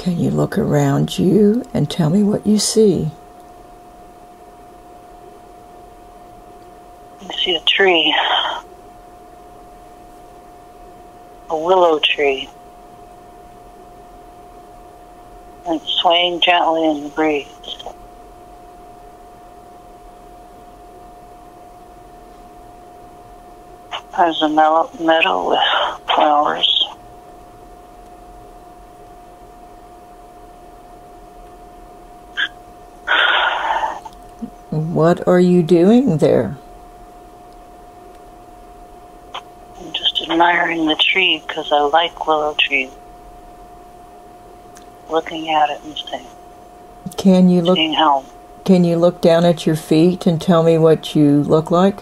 Can you look around you and tell me what you see? I see a tree. A willow tree. And it's swaying gently in the breeze. There's a meadow with flowers. What are you doing there? I'm just admiring the tree because I like willow trees. Looking at it and saying, Can you look? seeing how. Can you look down at your feet and tell me what you look like?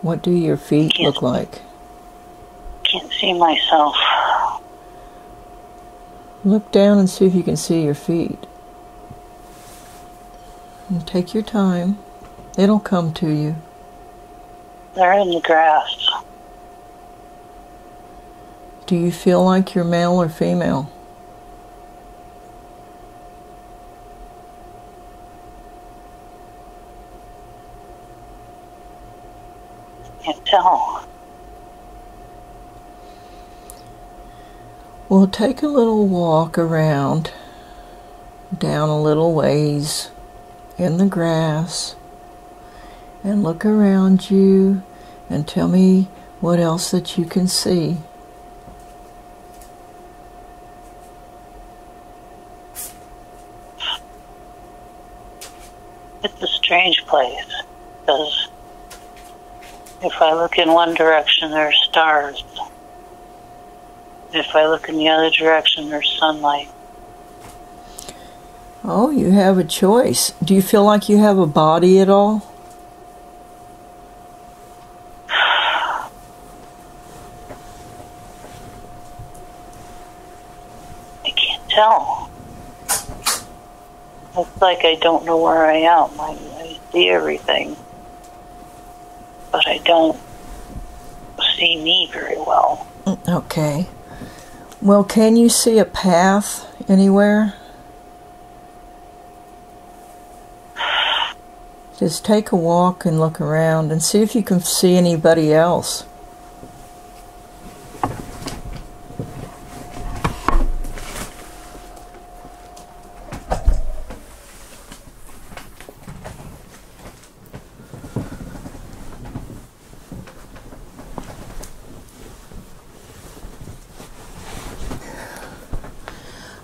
What do your feet look like? Can't see myself. Look down and see if you can see your feet. And take your time. It'll come to you. They're in the grass. Do you feel like you're male or female? Can't tell. Well, take a little walk around, down a little ways in the grass, and look around you and tell me what else that you can see. It's a strange place because if I look in one direction, there's stars. If I look in the other direction, there's sunlight. Oh, you have a choice. Do you feel like you have a body at all? I can't tell. It's like I don't know where I am. I see everything, but I don't see me very well. Okay. Well, can you see a path anywhere? Just take a walk and look around and see if you can see anybody else.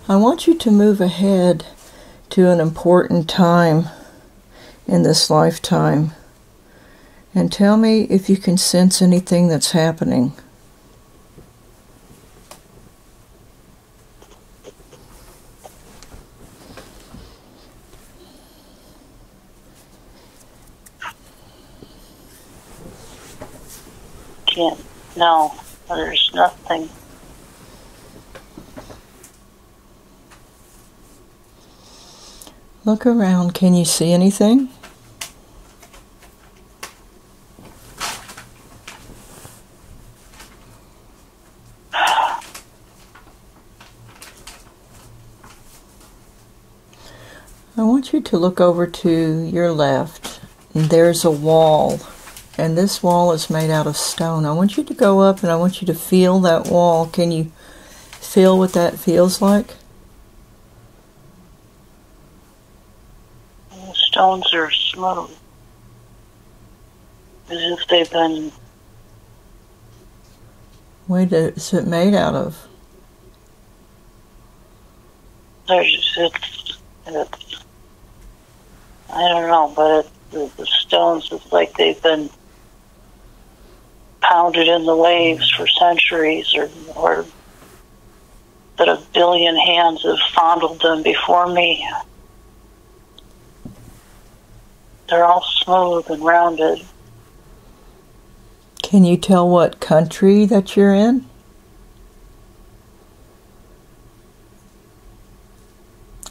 I want you to move ahead to an important time in this lifetime and tell me if you can sense anything that's happening. Can't. No, there's nothing. Look around. Can you see anything? I want you to look over to your left. And there's a wall. And this wall is made out of stone. I want you to go up and I want you to feel that wall. Can you feel what that feels like? The stones are smooth. As if they've been... What is it made out of? It's I don't know, but the stones, it's like they've been pounded in the waves for centuries, or that a billion hands have fondled them before me. They're all smooth and rounded. Can you tell what country that you're in?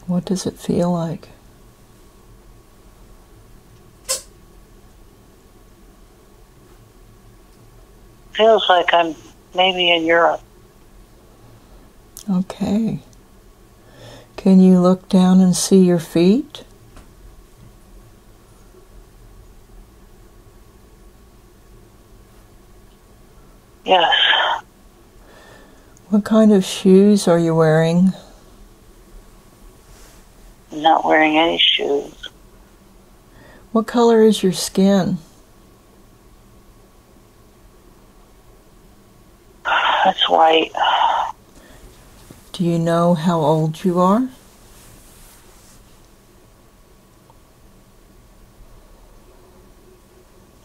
What does it feel like? Feels like I'm maybe in Europe. Okay. Can you look down and see your feet? Yes. What kind of shoes are you wearing? I'm not wearing any shoes. What color is your skin? It's white. Do you know how old you are?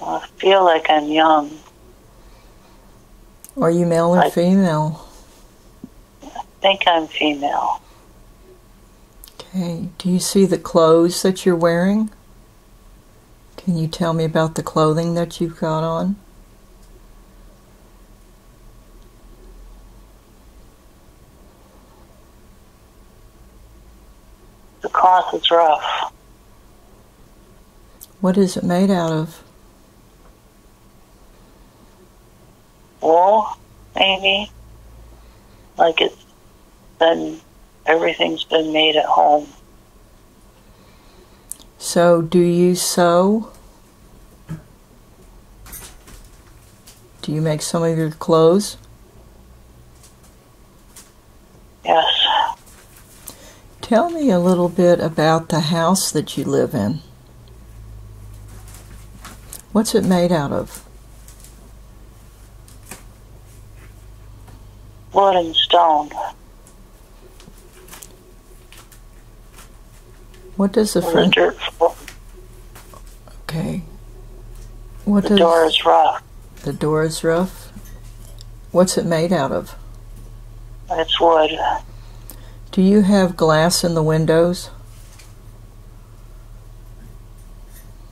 I feel like I'm young. Are you male or female? I think I'm female. Okay. Do you see the clothes that you're wearing? Can you tell me about the clothing that you've got on? The cloth is rough. What is it made out of? Wool, maybe. Like everything's been made at home. So, do you sew? Do you make some of your clothes? Yes. Tell me a little bit about the house that you live in. What's it made out of? Wood and stone. What does the The front... dirt floor. Okay. The door is rough. The door is rough? What's it made out of? It's wood. Do you have glass in the windows?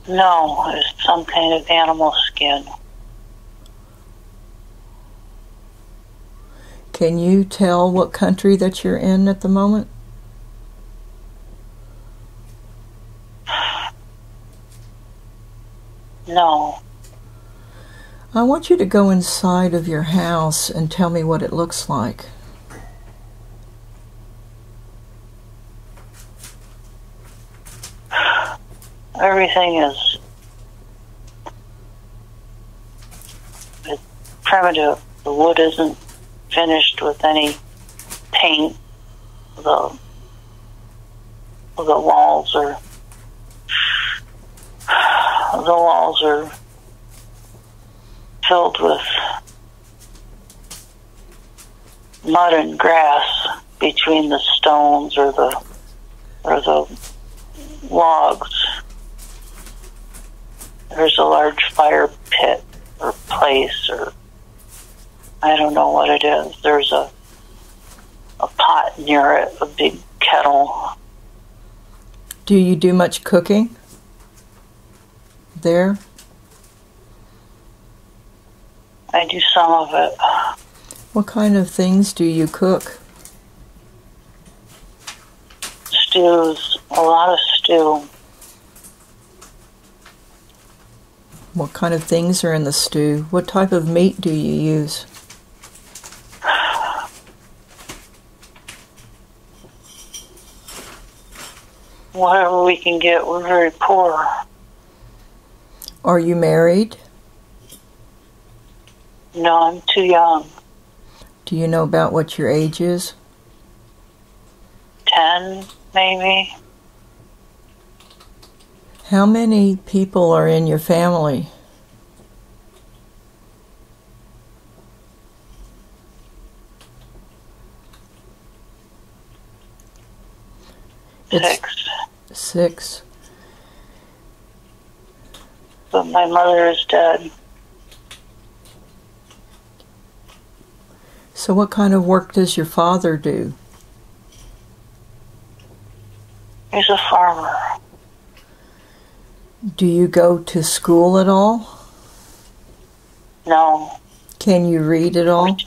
No, it's some kind of animal skin. Can you tell what country that you're in at the moment? No. I want you to go inside of your house and tell me what it looks like. Everything is primitive. The wood isn't finished with any paint. The walls are filled with mud and grass between the stones or the logs. There's a large fire pit or place, or I don't know what it is. There's a pot near it, a big kettle. Do you do much cooking there? I do some of it. What kind of things do you cook? Stews, a lot of stew. What kind of things are in the stew? What type of meat do you use? Whatever we can get. We're very poor. Are you married? No, I'm too young. Do you know about what your age is? 10, maybe. How many people are in your family? Six. 6. But my mother is dead. So what kind of work does your father do? He's a farmer. Do you go to school at all? No. Can you read at all?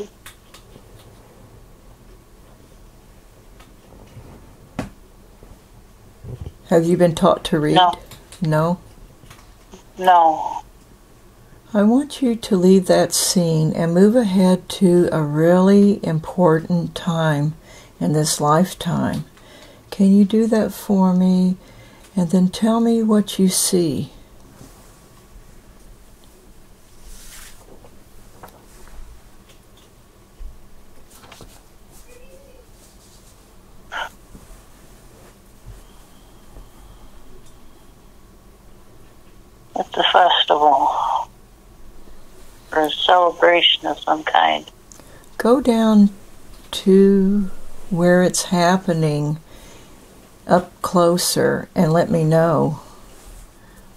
Have you been taught to read? No. No? No. I want you to leave that scene and move ahead to a really important time in this lifetime. Can you do that for me? And then tell me what you see. It's a festival or a celebration of some kind. Go down to where it's happening up closer and let me know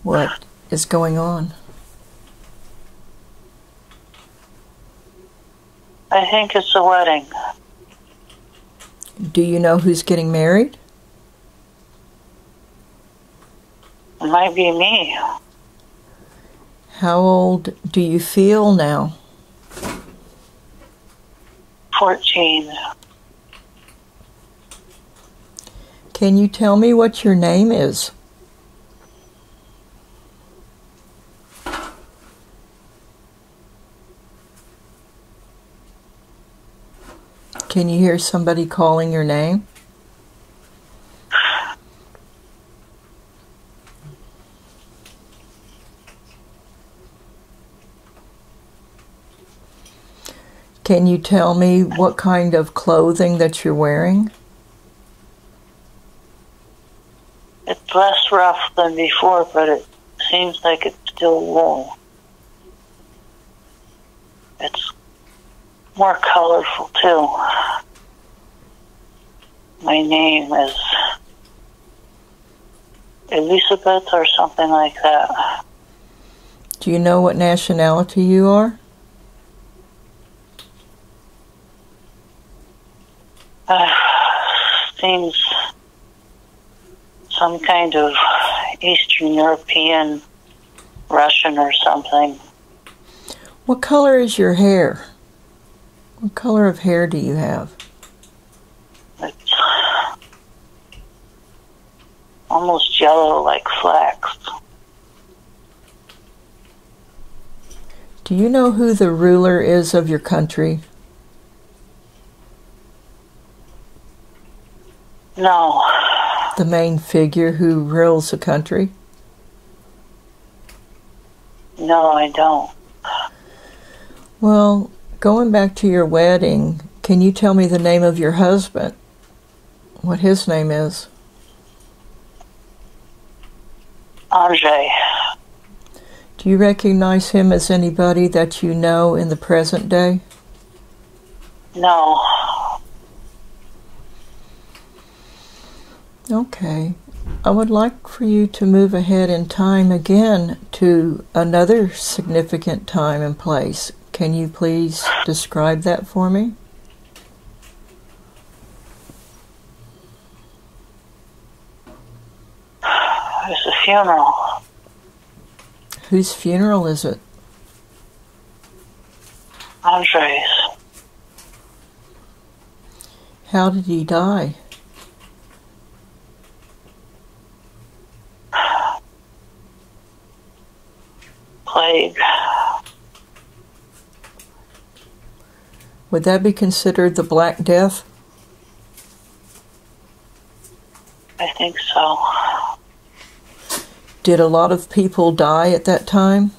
what is going on. I think it's a wedding. Do you know who's getting married? It might be me. How old do you feel now? 14. Can you tell me what your name is? Can you hear somebody calling your name? Can you tell me what kind of clothing that you're wearing? It's less rough than before, but it seems like it's still wool. It's more colorful, too. My name is Elizabeth or something like that. Do you know what nationality you are? Seems some kind of Eastern European, Russian or something. What color is your hair? What color of hair do you have? It's almost yellow like flax. Do you know who the ruler is of your country? No. The main figure who rules the country? No, I don't. Well, going back to your wedding, can you tell me the name of your husband? What his name is? Andre. Do you recognize him as anybody that you know in the present day? No. Okay. I would like for you to move ahead in time again to another significant time and place. Can you please describe that for me? There's a funeral. Whose funeral is it? Andre's. How did he die? Plague. Would that be considered the Black Death? I think so. Did a lot of people die at that time?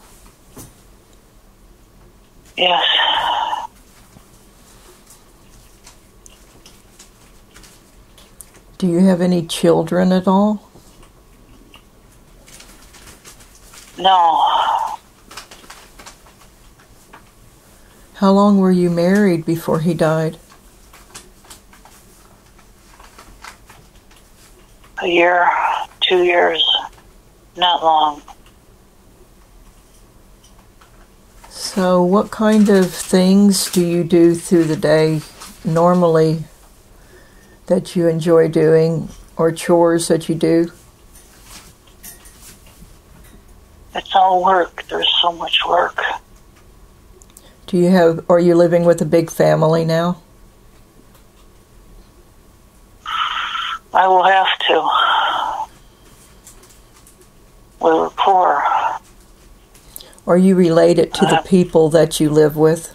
Yes. Do you have any children at all? No. How long were you married before he died? A year, 2 years. Not long. So what kind of things do you do through the day normally that you enjoy doing, or chores that you do? It's all work. There's so much work. Are you living with a big family now? I will have to. We were poor. Are you related to the people that you live with?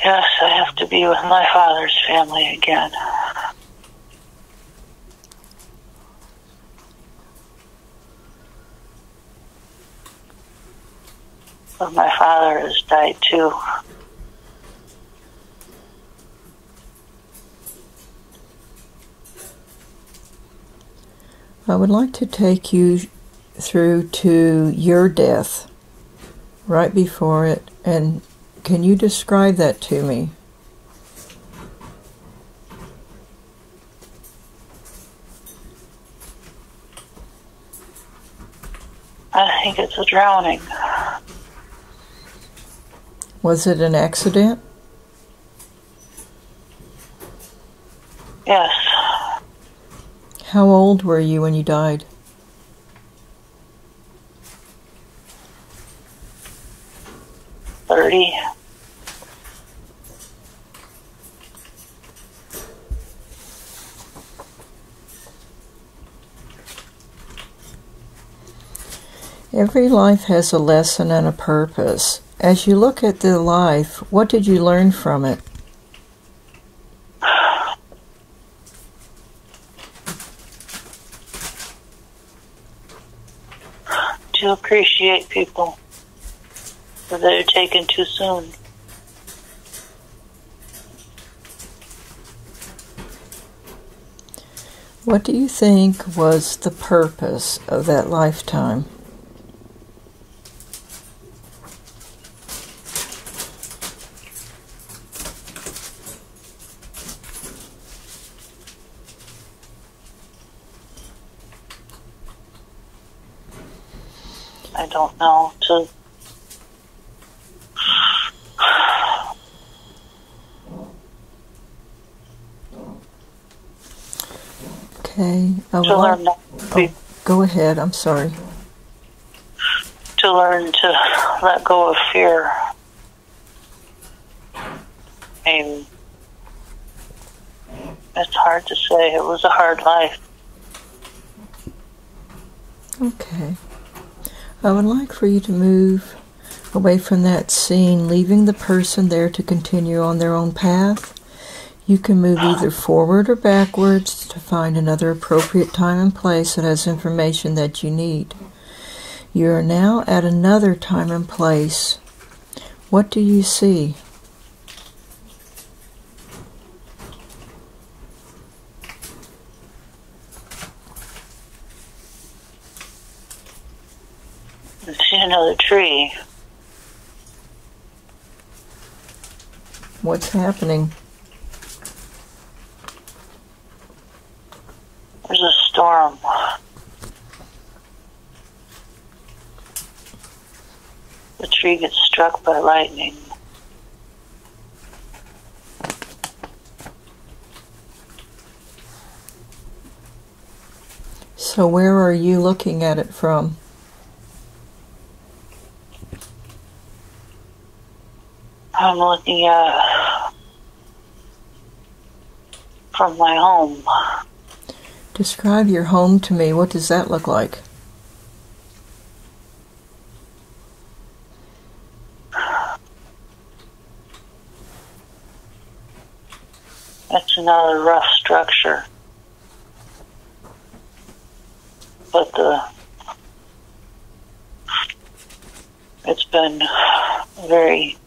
Yes, I have to be with my father's family again. But my father has died too. I would like to take you through to your death, right before it, and can you describe that to me? I think it's a drowning. Was it an accident? Yes. How old were you when you died? 30. Every life has a lesson and a purpose. As you look at the life, what did you learn from it? To appreciate people that are taken too soon. What do you think was the purpose of that lifetime? I don't know. Okay. To learn not to be, go ahead. I'm sorry. to learn to let go of fear. And it's hard to say. It was a hard life. Okay. I would like for you to move away from that scene, leaving the person there to continue on their own path. You can move either forward or backwards to find another appropriate time and place that has information that you need. You are now at another time and place. What do you see? I see another tree. What's happening? There's a storm. The tree gets struck by lightning. So where are you looking at it from? I'm looking at from my home. Describe your home to me. What does that look like? It's another rough structure. But it's been very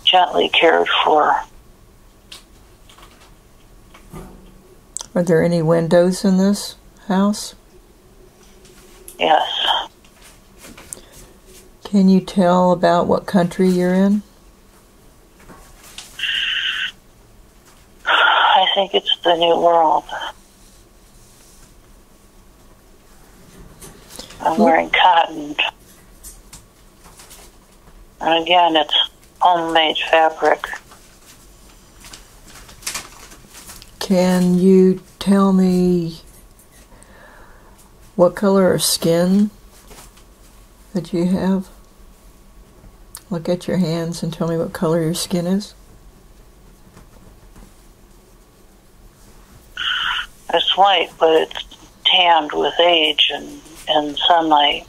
gently cared for. Are there any windows in this house? Yes. Can you tell about what country you're in? I think it's the New World. I'm wearing cotton. And again, it's homemade fabric. Can you tell me what color of skin that you have? Look at your hands and tell me what color your skin is. It's white, but it's tanned with age and sunlight.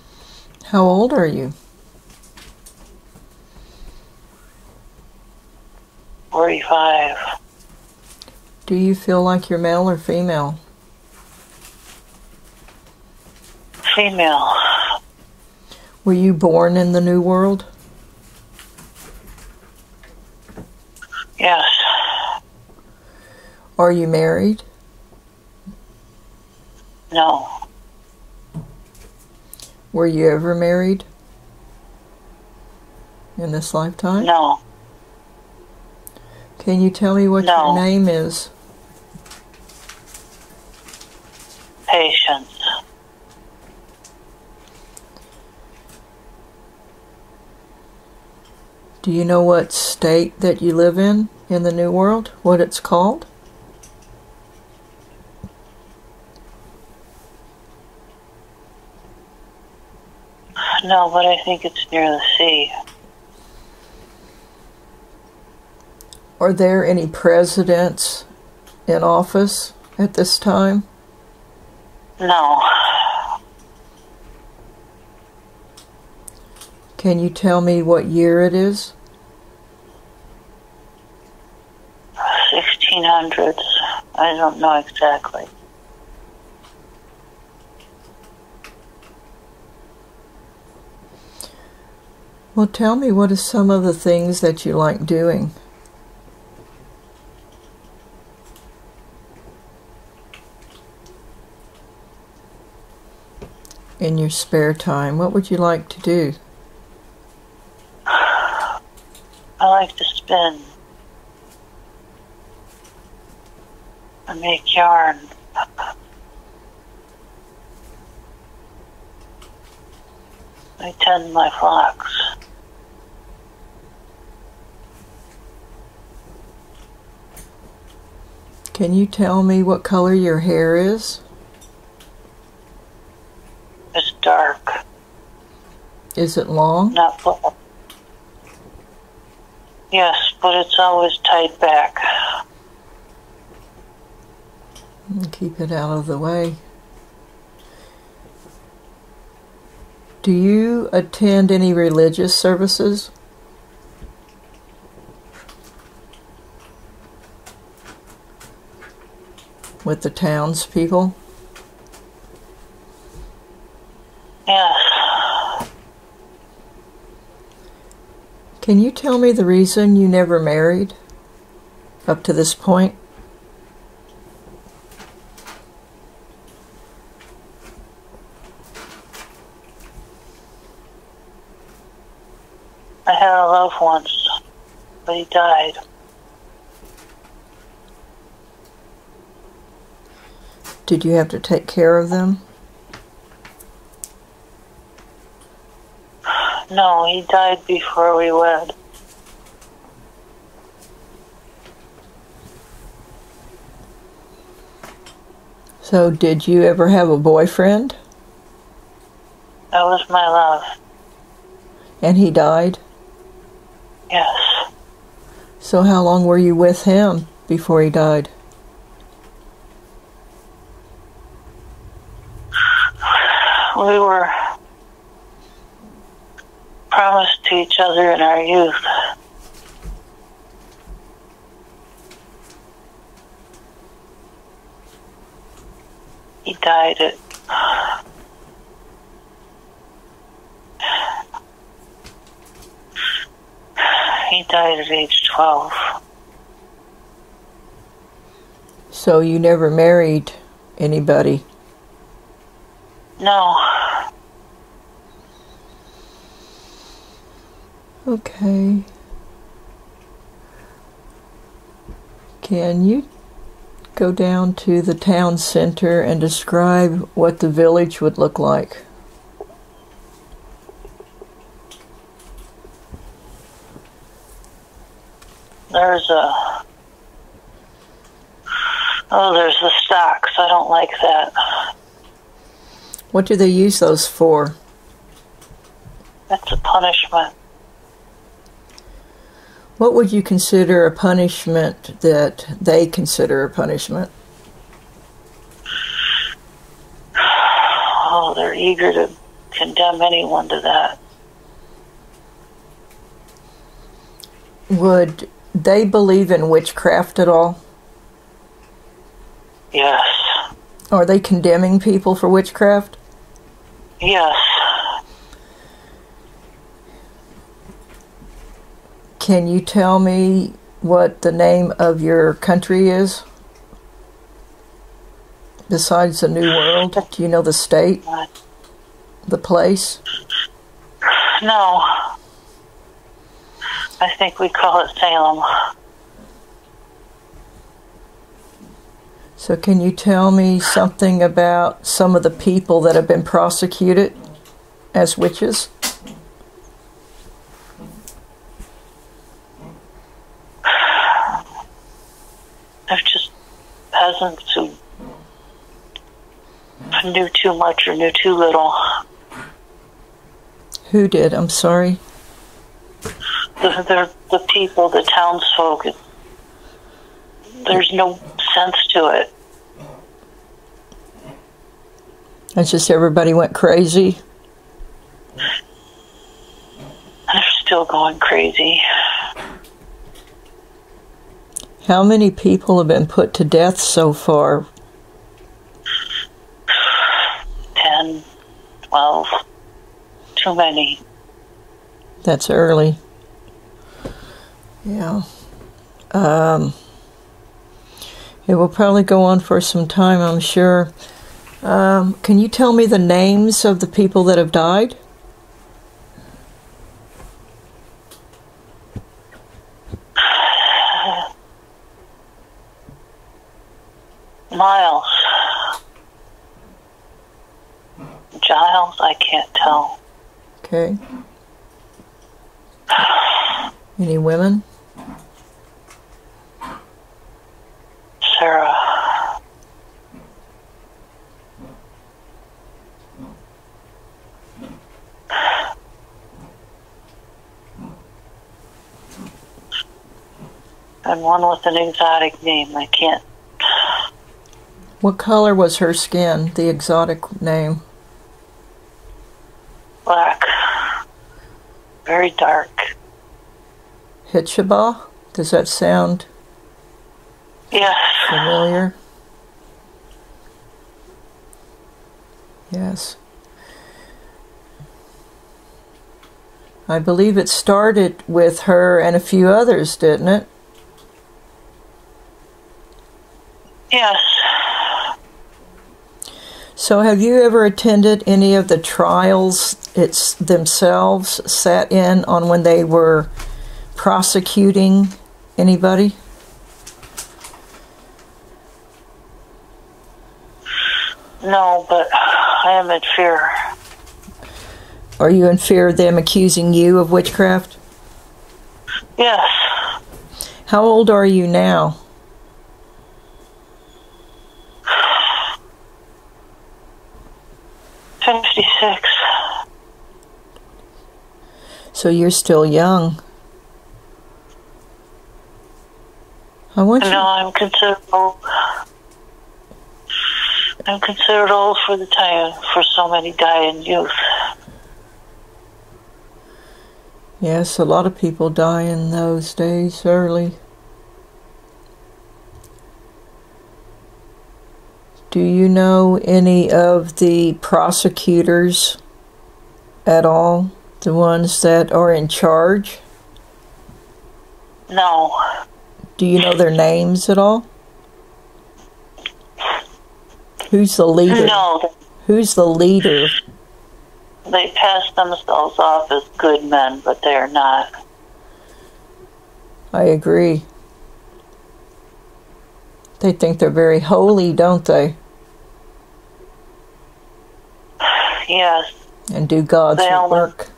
How old are you? 45. Do you feel like you're male or female? Female. Were you born in the New World? Yes. Are you married? No. Were you ever married in this lifetime? No. Can you tell me what your name is? Patience. Do you know what state that you live in the New World? What it's called? No, but I think it's near the sea. Are there any presidents in office at this time? No. Can you tell me what year it is? 1600s. I don't know exactly. Well, tell me, what are some of the things that you like doing? In your spare time, what would you like to do? I like to spin. I make yarn. I tend my flocks. Can you tell me what color your hair is? It's dark. Is it long? Not black. Yes, but it's always tied back. Keep it out of the way. Do you attend any religious services? With the townspeople? Yes. Can you tell me the reason you never married up to this point? I had a love once, but he died. Did you have to take care of them? No, he died before we wed. So, did you ever have a boyfriend? That was my love. And he died? Yes. So how long were you with him before he died? We were promised to each other in our youth. He died at age 12. So you never married anybody? No. Okay. Can you go down to the town center and describe what the village would look like? There's the stocks. I don't like that. What do they use those for? That's a punishment. What would you consider a punishment that they consider a punishment? eager to condemn anyone to that. Would they believe in witchcraft at all? Yes. Are they condemning people for witchcraft? Yes. Can you tell me what the name of your country is? Besides the New World, do you know the state? The place? No. I think we call it Salem. So can you tell me something about some of the people that have been prosecuted as witches? They're just peasants who knew too much or knew too little. Who did? I'm sorry. The people, the townsfolk. There's no sense to it. It's just everybody went crazy. They're still going crazy. How many people have been put to death so far? 10, 12. Too many. That's early. Yeah. It will probably go on for some time, I'm sure. Can you tell me the names of the people that have died? Miles. Giles, I can't tell. Okay. Any women? Sarah. And one with an exotic name. I can't. What color was her skin, the exotic name? Black. Very dark. Hitchaba? Does that sound Yes. familiar? Yes. I believe it started with her and a few others, didn't it? Yes. So have you ever attended any of the trials themselves, sat in on when they were prosecuting anybody? No, but I am in fear. Are you in fear of them accusing you of witchcraft? Yes. How old are you now? 56. So you're still young. I want you. No, I'm considered old. I'm considered old for the time, for so many die in youth. Yes, a lot of people die in those days early. Do you know any of the prosecutors at all? The ones that are in charge? No. Do you know their names at all? Who's the leader? No. Who's the leader? They pass themselves off as good men, but they are not. I agree. They think they're very holy, don't they? Yes. And do God's work.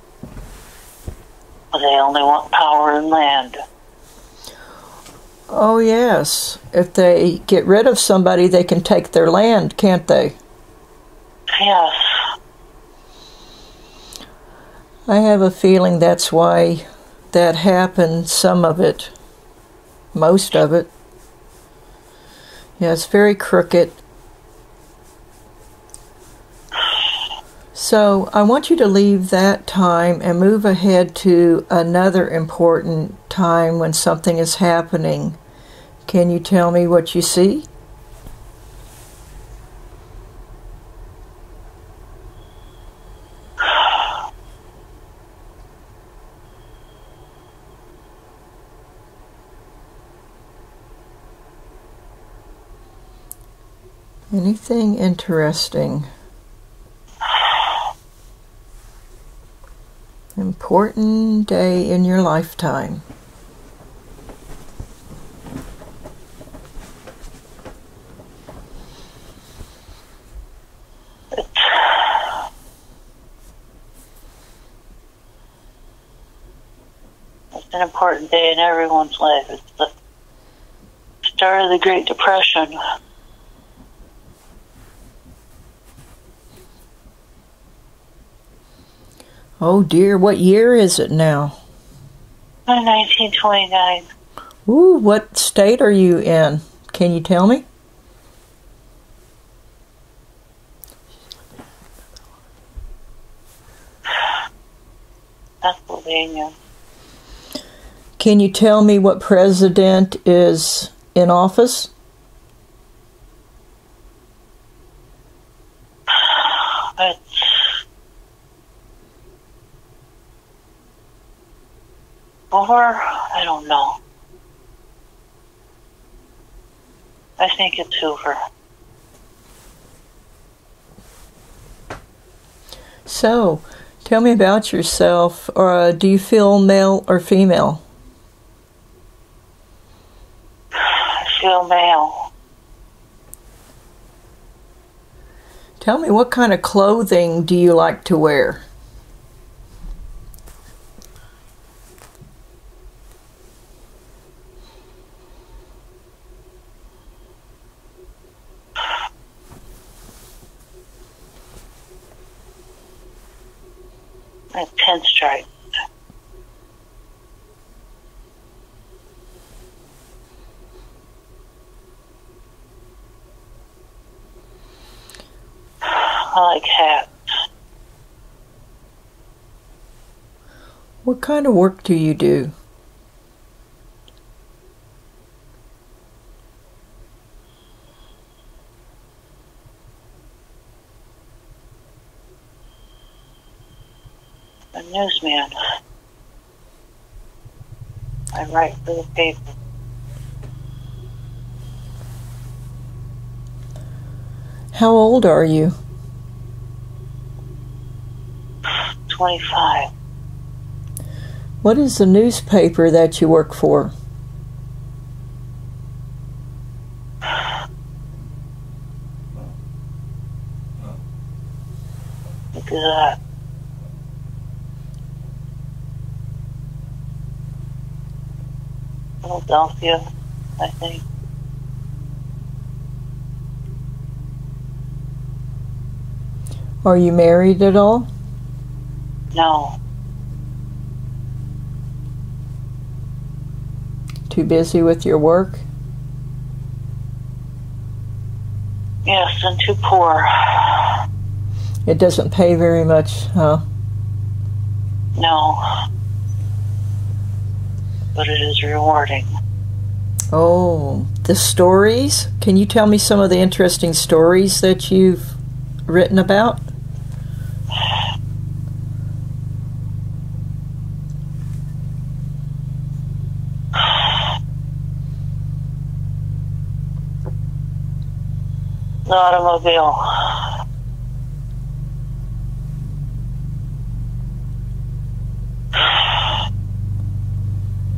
They only want power and land. Oh, yes. If they get rid of somebody, they can take their land, can't they? Yes. I have a feeling that's why that happened, some of it. Most of it. Yeah, it's very crooked. So I want you to leave that time and move ahead to another important time when something is happening. Can you tell me what you see? Anything interesting? Important day in your lifetime. It's an important day in everyone's life. It's the start of the Great Depression. Oh dear, what year is it now? 1929. Ooh, what state are you in? Can you tell me? Pennsylvania. Can you tell me what president is in office? It's I don't know. I think it's Hoover. So, tell me about yourself. Do you feel male or female? I feel male. Tell me, what kind of clothing do you like to wear? A pinstripe. I like hats. What kind of work do you do? A newsman. I write for the paper. How old are you? 25. What is the newspaper that you work for? Look at that. Philadelphia, I think. Are you married at all? No. Too busy with your work? Yes, and too poor. It doesn't pay very much, huh? No. But it is rewarding. Oh, the stories? Can you tell me some of the interesting stories that you've written about? The automobile.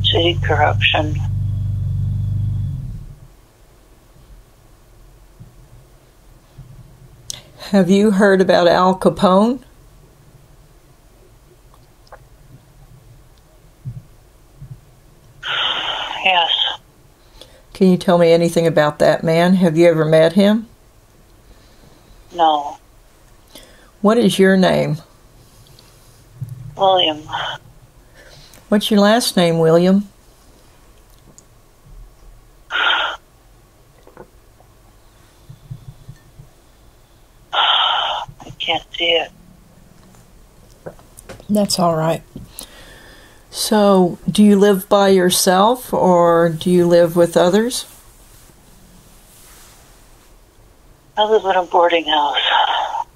City corruption. Have you heard about Al Capone? Yes. Can you tell me anything about that man? Have you ever met him? No. What is your name? William. What's your last name, William? I can't see it. That's all right. So, do you live by yourself or do you live with others? I live in a boarding house.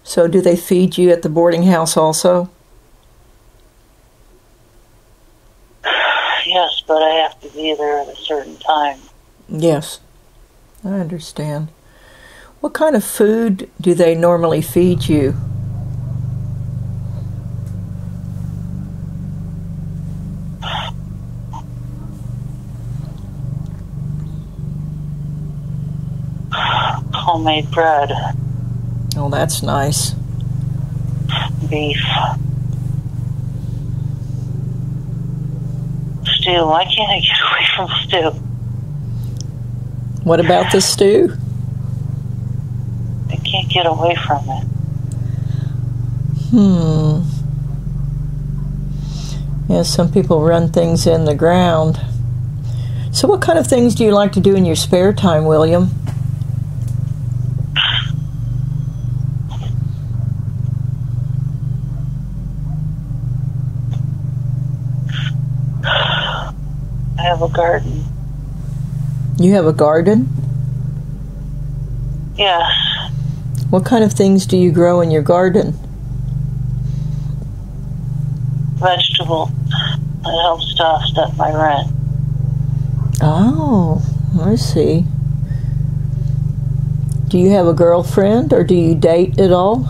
So, do they feed you at the boarding house also? Yes, but I have to be there at a certain time. Yes, I understand. What kind of food do they normally feed you? Homemade bread. Oh, that's nice. Beef. Stew. Why can't I get away from stew? What about the stew? I can't get away from it. Yeah, some people run things in the ground. So what kind of things do you like to do in your spare time, William? I have a garden. You have a garden? Yes. What kind of things do you grow in your garden? Vegetables. It helps to offset my rent. Oh, I see. Do you have a girlfriend or do you date at all?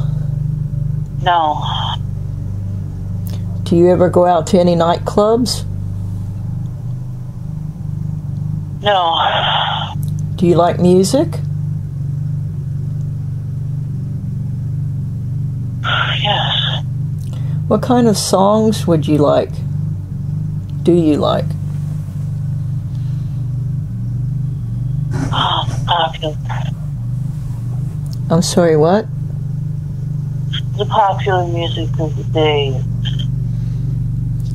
No. Do you ever go out to any nightclubs? No. Do you like music? Yes. What kind of songs would you like? Do you like? Popular. I'm sorry, what? The popular music of the day.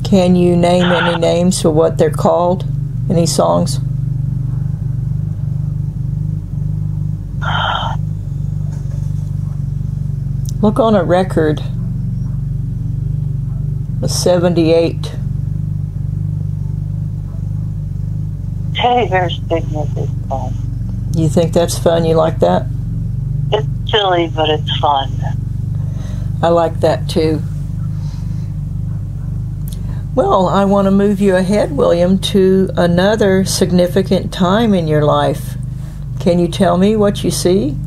Can you name any names for what they're called? Any songs? Look on a record. A 78. Teddy Bear's Big Music Fun. You think that's fun? You like that? It's silly, but it's fun. I like that too. Well, I want to move you ahead, William, to another significant time in your life. Can you tell me what you see?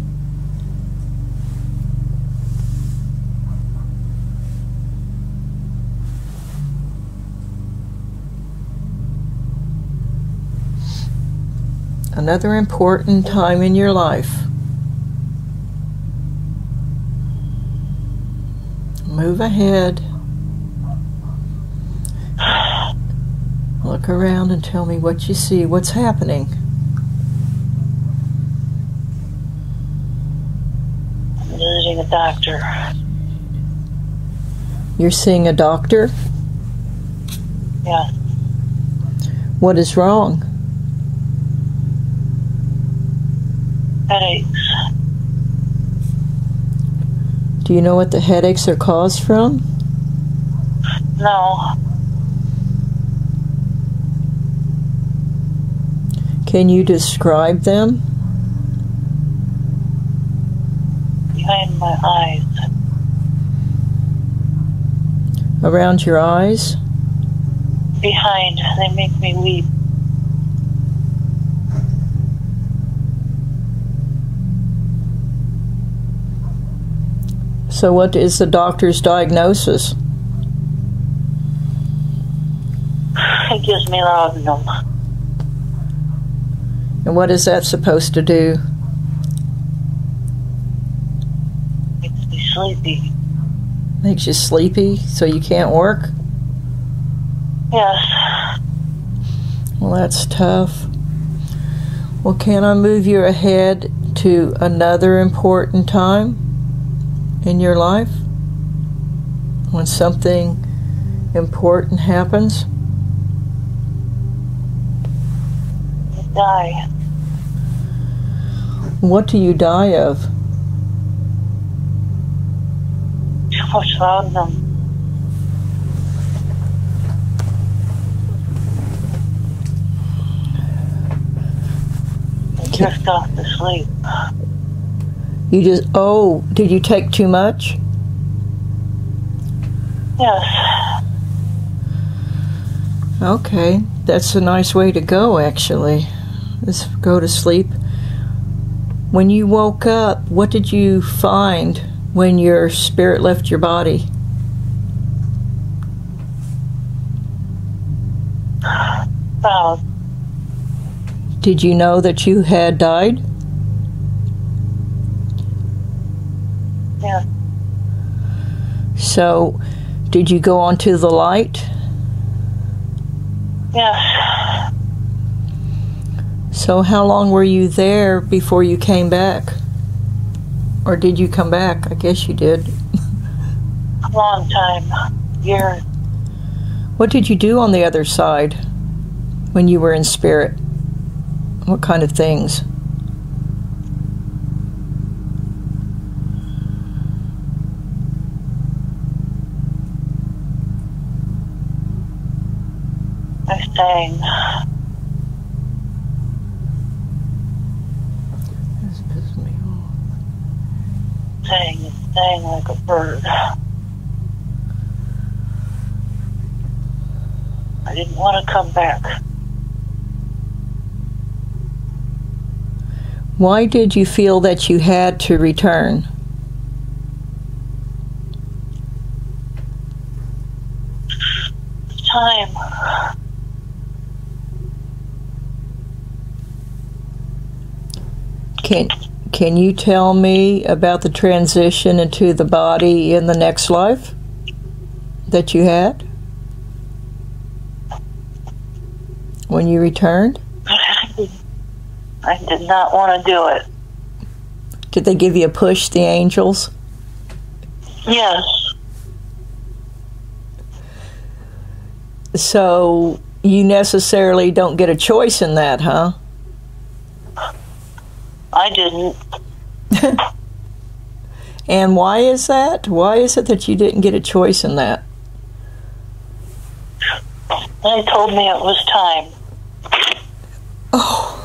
Another important time in your life. Move ahead. Look around and tell me what you see. What's happening? I'm visiting a doctor. You're seeing a doctor? Yes. What is wrong? Headaches. Do you know what the headaches are caused from? No. Can you describe them? Behind my eyes. Around your eyes? Behind. They make me weep. So what is the doctor's diagnosis? It gives me laudanum. And what is that supposed to do? Makes me sleepy. Makes you sleepy so you can't work? Yes. Well, that's tough. Well, can I move you ahead to another important time in your life? When something important happens? I die. What do you die of? What's wrong with them? I drift off to sleep. You just, oh, did you take too much? Yes. Okay, that's a nice way to go, actually. Just go to sleep. When you woke up, what did you find when your spirit left your body? Did you know that you had died? Yeah. So, did you go onto the light? Yes. So how long were you there before you came back? Or did you come back? I guess you did. A long time. Years. What did you do on the other side when you were in spirit? What kind of things? I sang. This pisses me off. Sang like a bird. I didn't want to come back. Why did you feel that you had to return? Time. Can you tell me about the transition into the body in the next life that you had when you returned? I did not want to do it. Did they give you a push, the angels? Yes. So you necessarily don't get a choice in that, huh? I didn't. And why is that? Why is it that you didn't get a choice in that? They told me it was time. Oh,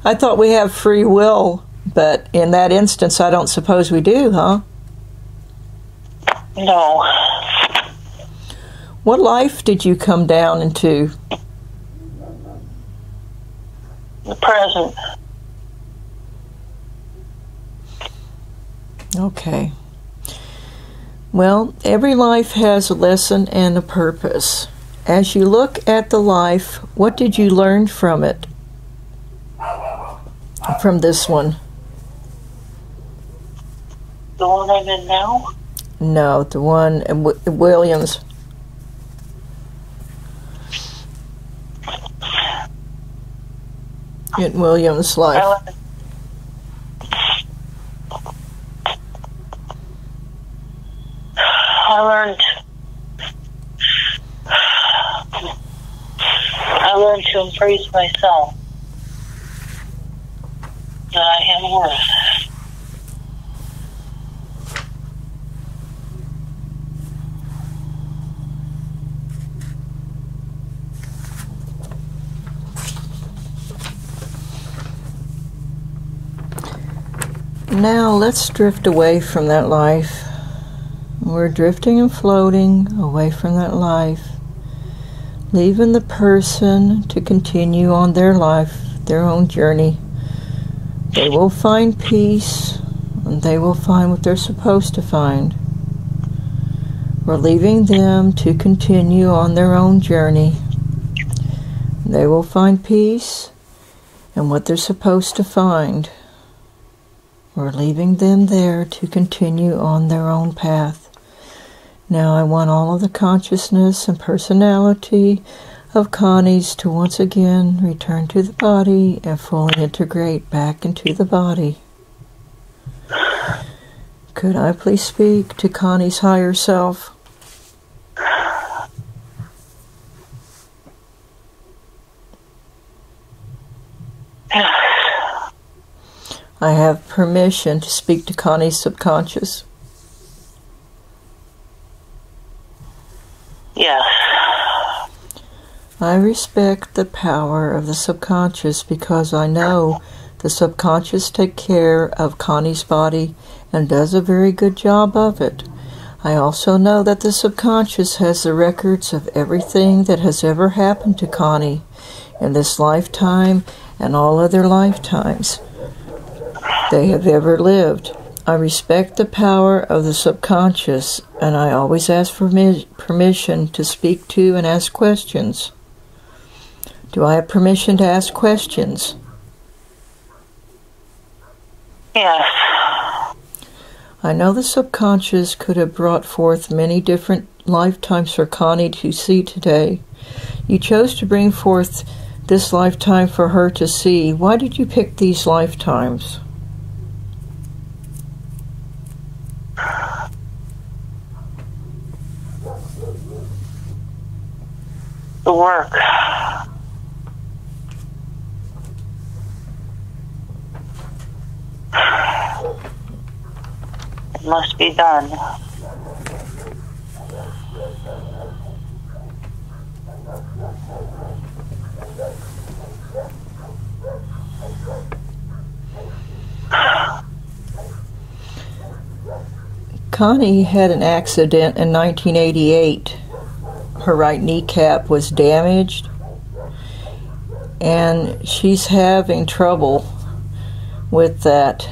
I thought we have free will, but in that instance, I don't suppose we do, huh? No. What life did you come down into? The present. Okay. Well, every life has a lesson and a purpose. As you look at the life, what did you learn from it? From this one? The one I'm in now? No, the one in Williams. In Williams' life. I learned to embrace myself. That I am worth. Now let's drift away from that life. We're drifting and floating away from that life, leaving the person to continue on their life, their own journey. They will find peace, and they will find what they're supposed to find. We're leaving them to continue on their own journey. They will find peace and what they're supposed to find. We're leaving them there to continue on their own path. Now I want all of the consciousness and personality of Connie's to once again return to the body and fully integrate back into the body. Could I please speak to Connie's higher self? I have permission to speak to Connie's subconscious. Yes. I respect the power of the subconscious because I know the subconscious takes care of Connie's body and does a very good job of it. I also know that the subconscious has the records of everything that has ever happened to Connie in this lifetime and all other lifetimes they have ever lived. I respect the power of the subconscious, and I always ask for permission to speak to and ask questions. Do I have permission to ask questions? Yes. I know the subconscious could have brought forth many different lifetimes for Connie to see today. You chose to bring forth this lifetime for her to see. Why did you pick these lifetimes? The work. It must be done. Connie had an accident in 1988. Her right kneecap was damaged, and she's having trouble with that.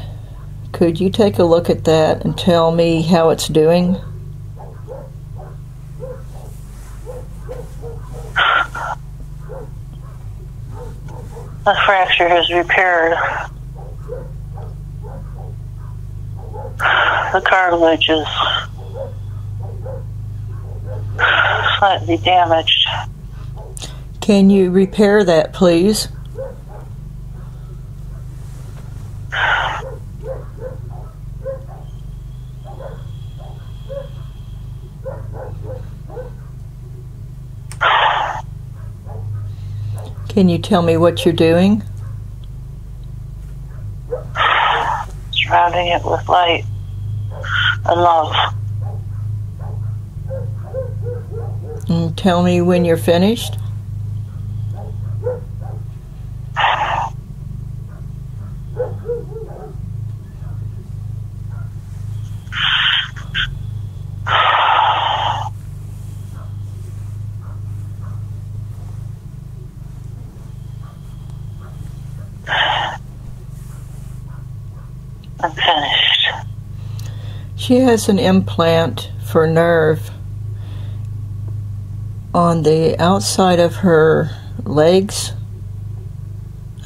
Could you take a look at that and tell me how it's doing? The fracture is repaired. The cartilage is slightly damaged. Can you repair that, please? Can you tell me what you're doing? Surrounding it with light and love. And tell me when you're finished. I'm finished. She has an implant for nerve on the outside of her legs.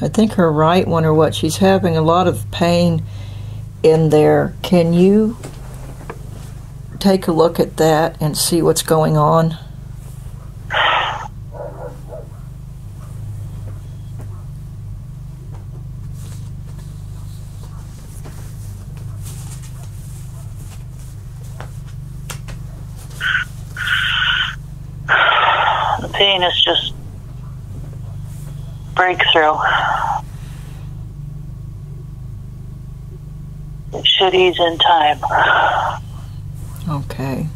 I think her right one or what. She's having a lot of pain in there. Can you take a look at that and see what's going on? The pain is just breakthrough. It should ease in time. Okay.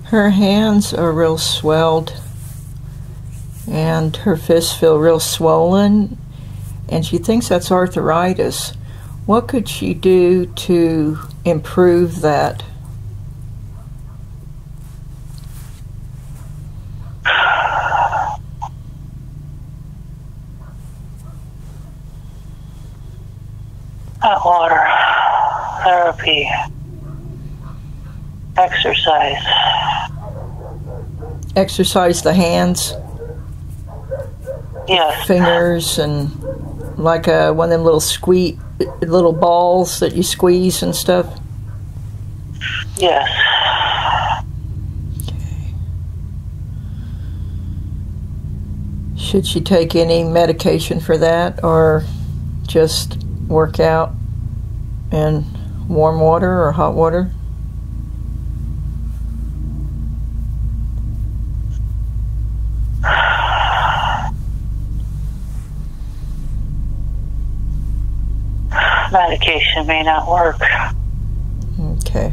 Her hands are real swelled and her fists feel real swollen, and she thinks that's arthritis. What could she do to improve that? Hot water, therapy, exercise. Exercise the hands, Yes. fingers, and like one of them little balls that you squeeze and stuff. Yes. Should she take any medication for that, or just work out in warm water or hot water? Medication may not work. Okay.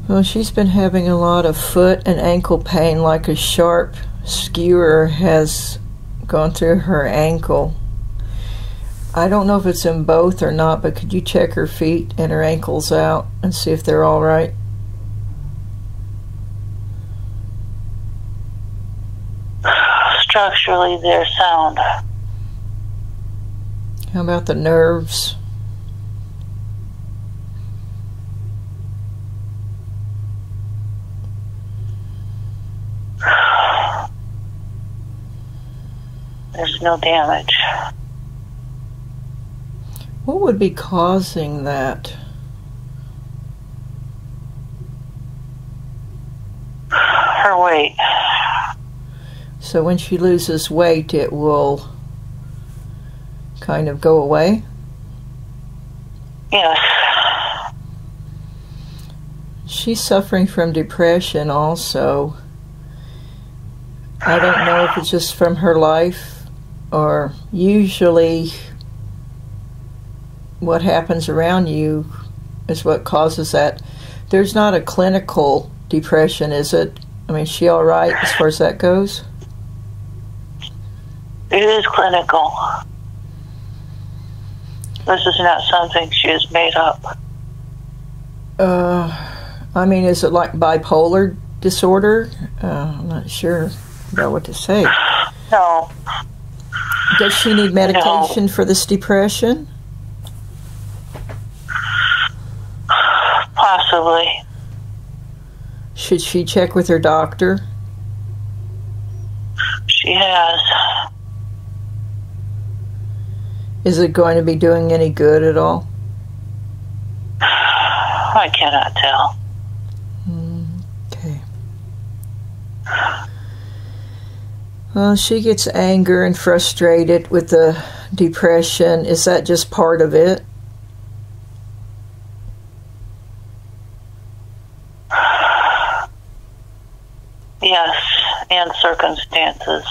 Well, she's been having a lot of foot and ankle pain, like a sharp skewer has gone through her ankle. I don't know if it's in both or not, but could you check her feet and her ankles out and see if they're all right? Structurally, they're sound. How about the nerves? There's no damage. What would be causing that? Her weight. So when she loses weight, it will kind of go away? Yes. She's suffering from depression also. I don't know if it's just from her life, or usually what happens around you is what causes that. There's not a clinical depression, is it? I mean, is she all right as far as that goes? It is clinical. This is not something she has made up. I mean, is it like bipolar disorder? I'm not sure about what to say. No. Does she need medication for this depression? Possibly. Should she check with her doctor? She has. Is it going to be doing any good at all? I cannot tell. Okay. Well, she gets anger and frustrated with the depression. Is that just part of it? Yes, and circumstances.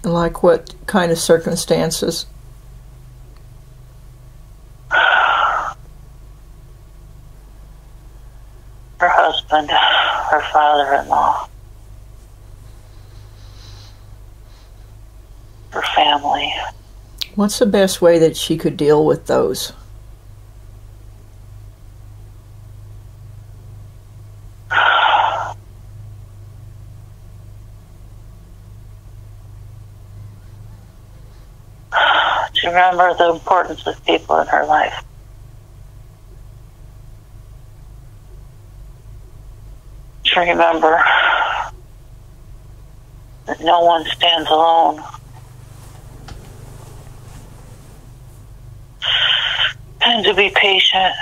Like what kind of circumstances? Her husband, her father-in-law, her family. What's the best way that she could deal with those? To remember the importance of people in her life. To remember that no one stands alone. And to be patient.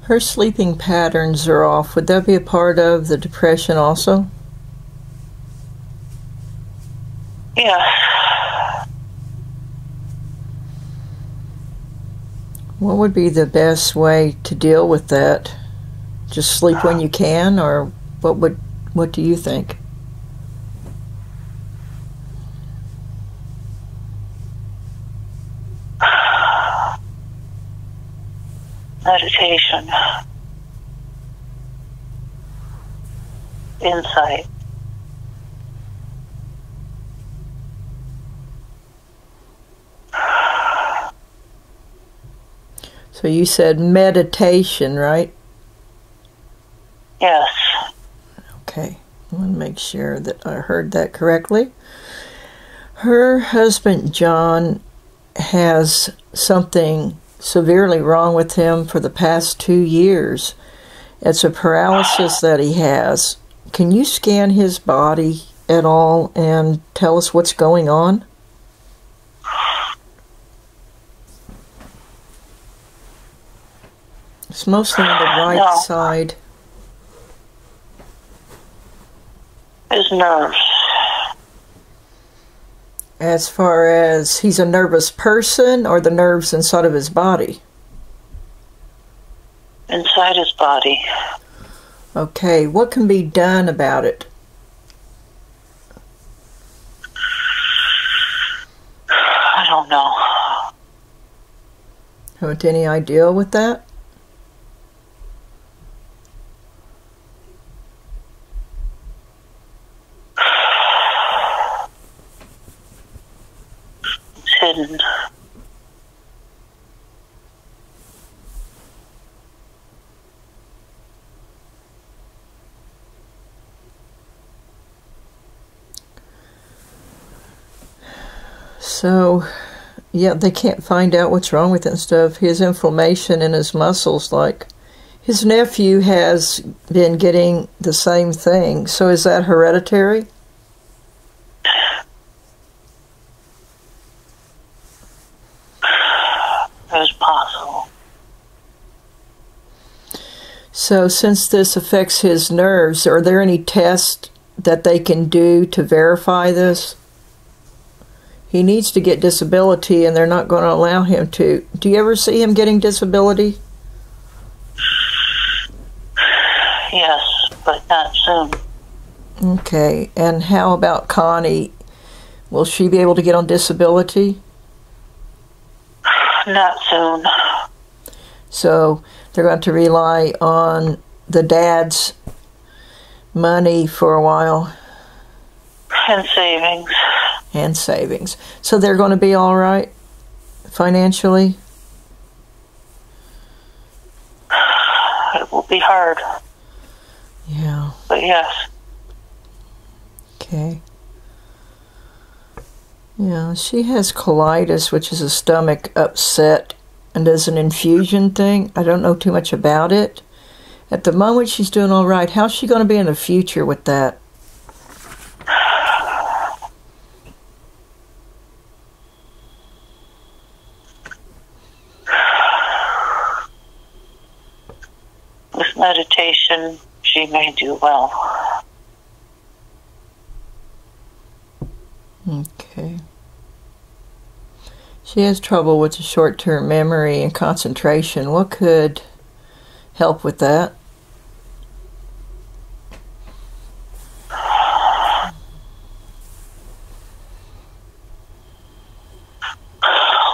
Her sleeping patterns are off. Would that be a part of the depression also? Yes. What would be the best way to deal with that? Just sleep when you can, or what do you think? Meditation. Insight. So you said meditation, right? Yes. Okay. I want to make sure that I heard that correctly. Her husband, John, has something severely wrong with him for the past 2 years. It's a paralysis that he has. Can you scan his body at all and tell us what's going on? It's mostly on the right side. His nerves. As far as he's a nervous person, or the nerves inside of his body? Inside his body. Okay, what can be done about it? I don't know. Have any idea with that? It's hidden. So, yeah, they can't find out what's wrong with it and stuff. His inflammation in his muscles, like his nephew has been getting the same thing. So is that hereditary? It's possible. So since this affects his nerves, are there any tests that they can do to verify this? He needs to get disability, and they're not going to allow him to. Do you ever see him getting disability? Yes, but not soon. Okay, and how about Connie? Will she be able to get on disability? Not soon. So they're going to rely on the dad's money for a while. And savings. And savings. So they're going to be all right financially? It will be hard. Yeah. But yes. Okay. Yeah, she has colitis, which is a stomach upset, and does an infusion thing. I don't know too much about it. At the moment, she's doing all right. How's she going to be in the future with that? With meditation, she may do well. Okay. She has trouble with the short-term memory and concentration. What could help with that?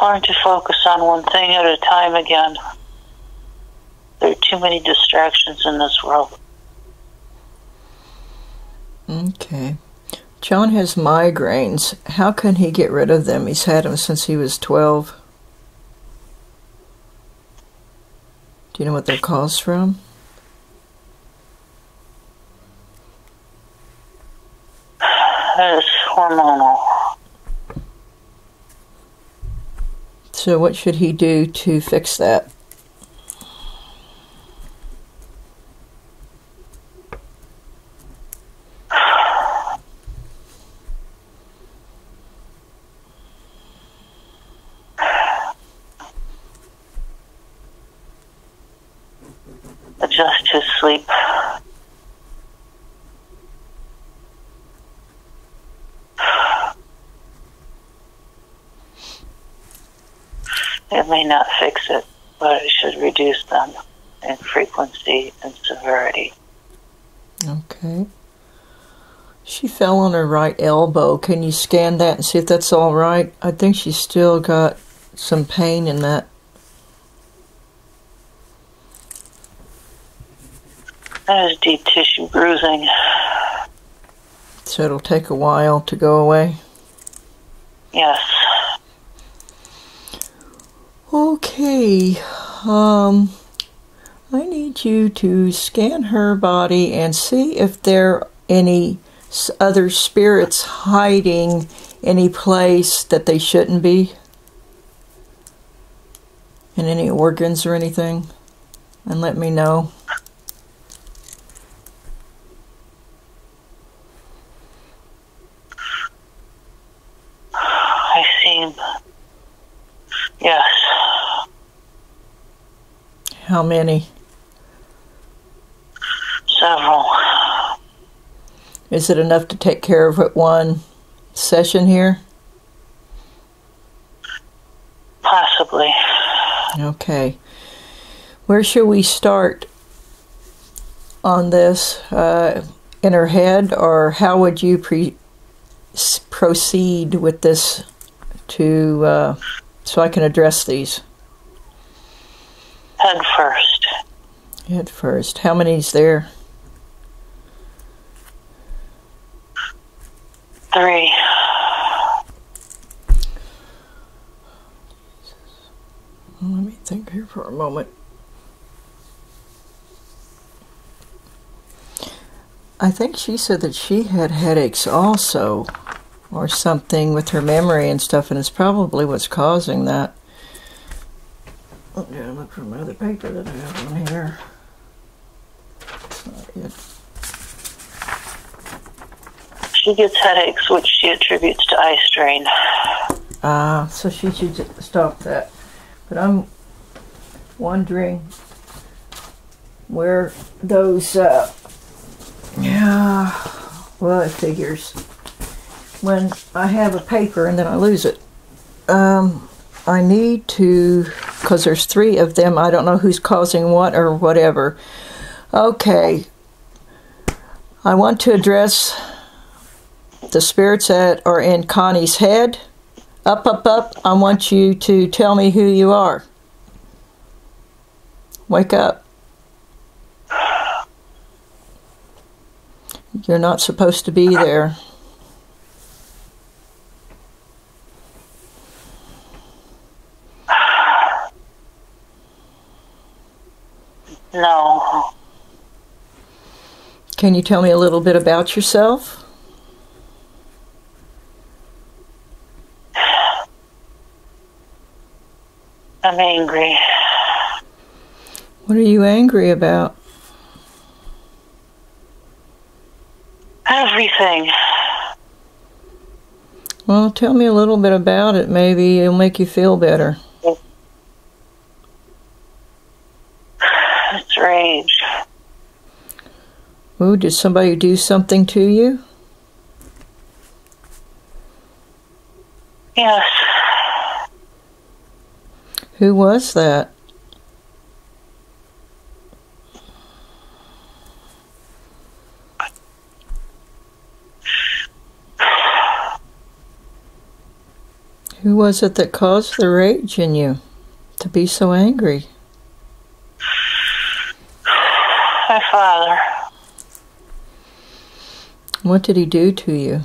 Learn to focus on one thing at a time again. There are too many distractions in this world. Okay. John has migraines. How can he get rid of them? He's had them since he was 12. Do you know what they're caused from? It's hormonal. So what should he do to fix that? Adjust his sleep. It may not fix it, but it should reduce them in frequency and severity. Okay. She fell on her right elbow. Can you scan that and see if that's all right? I think she's still got some pain in that. That is deep tissue bruising. So it'll take a while to go away? Yes. Okay. I need you to scan her body and see if there are any other spirits hiding any place that they shouldn't be. In any organs or anything. And let me know. I see. Yes. How many? Several. Is it enough to take care of it one session here? Possibly. Okay. Where should we start on this? In her head, or how would you proceed with this to so I can address these? Head first. Head first. How many's there? 3. Let me think here for a moment. I think she said that she had headaches also, or something with her memory and stuff, and it's probably what's causing that. Oh, yeah, look for my other paper that I have on here. It's not it. She gets headaches, which she attributes to eye strain. So she should just stop that. But I'm wondering where those, yeah, well, it figures. When I have a paper and then I lose it, I need to, because there's 3 of them, I don't know who's causing what or whatever. Okay, I want to address the spirits that are in Connie's head. Up, up, up. I want you to tell me who you are. Wake up. You're not supposed to be there. No. Can you tell me a little bit about yourself? I'm angry. What are you angry about? Everything. Well, tell me a little bit about it. Maybe it'll make you feel better. It's rage. Ooh, did somebody do something to you? Yes. Who was that? Who was it that caused the rage in you to be so angry? My father. What did he do to you?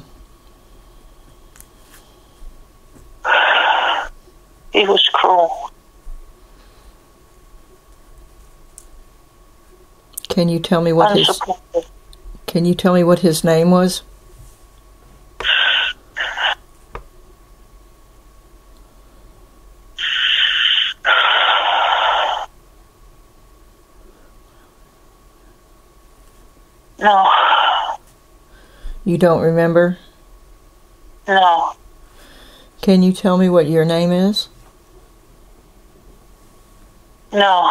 He was cruel. Can you tell me what Unsupportive. Can you tell me what his name was? No. You don't remember? No. Can you tell me what your name is? No.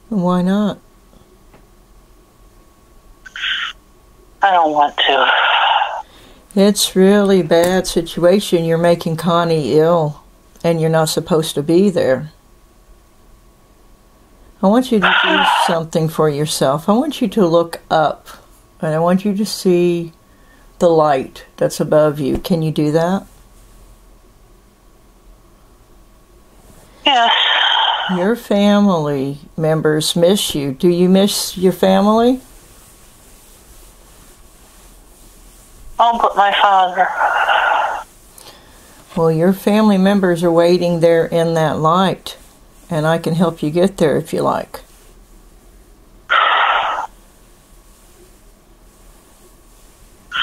Why not? I don't want to. It's really bad situation. You're making Connie ill, and you're not supposed to be there. I want you to do something for yourself. I want you to look up, and I want you to see the light that's above you. Can you do that? Yes. Your family members miss you. Do you miss your family? Oh, but my father. Well, your family members are waiting there in that light, and I can help you get there if you like.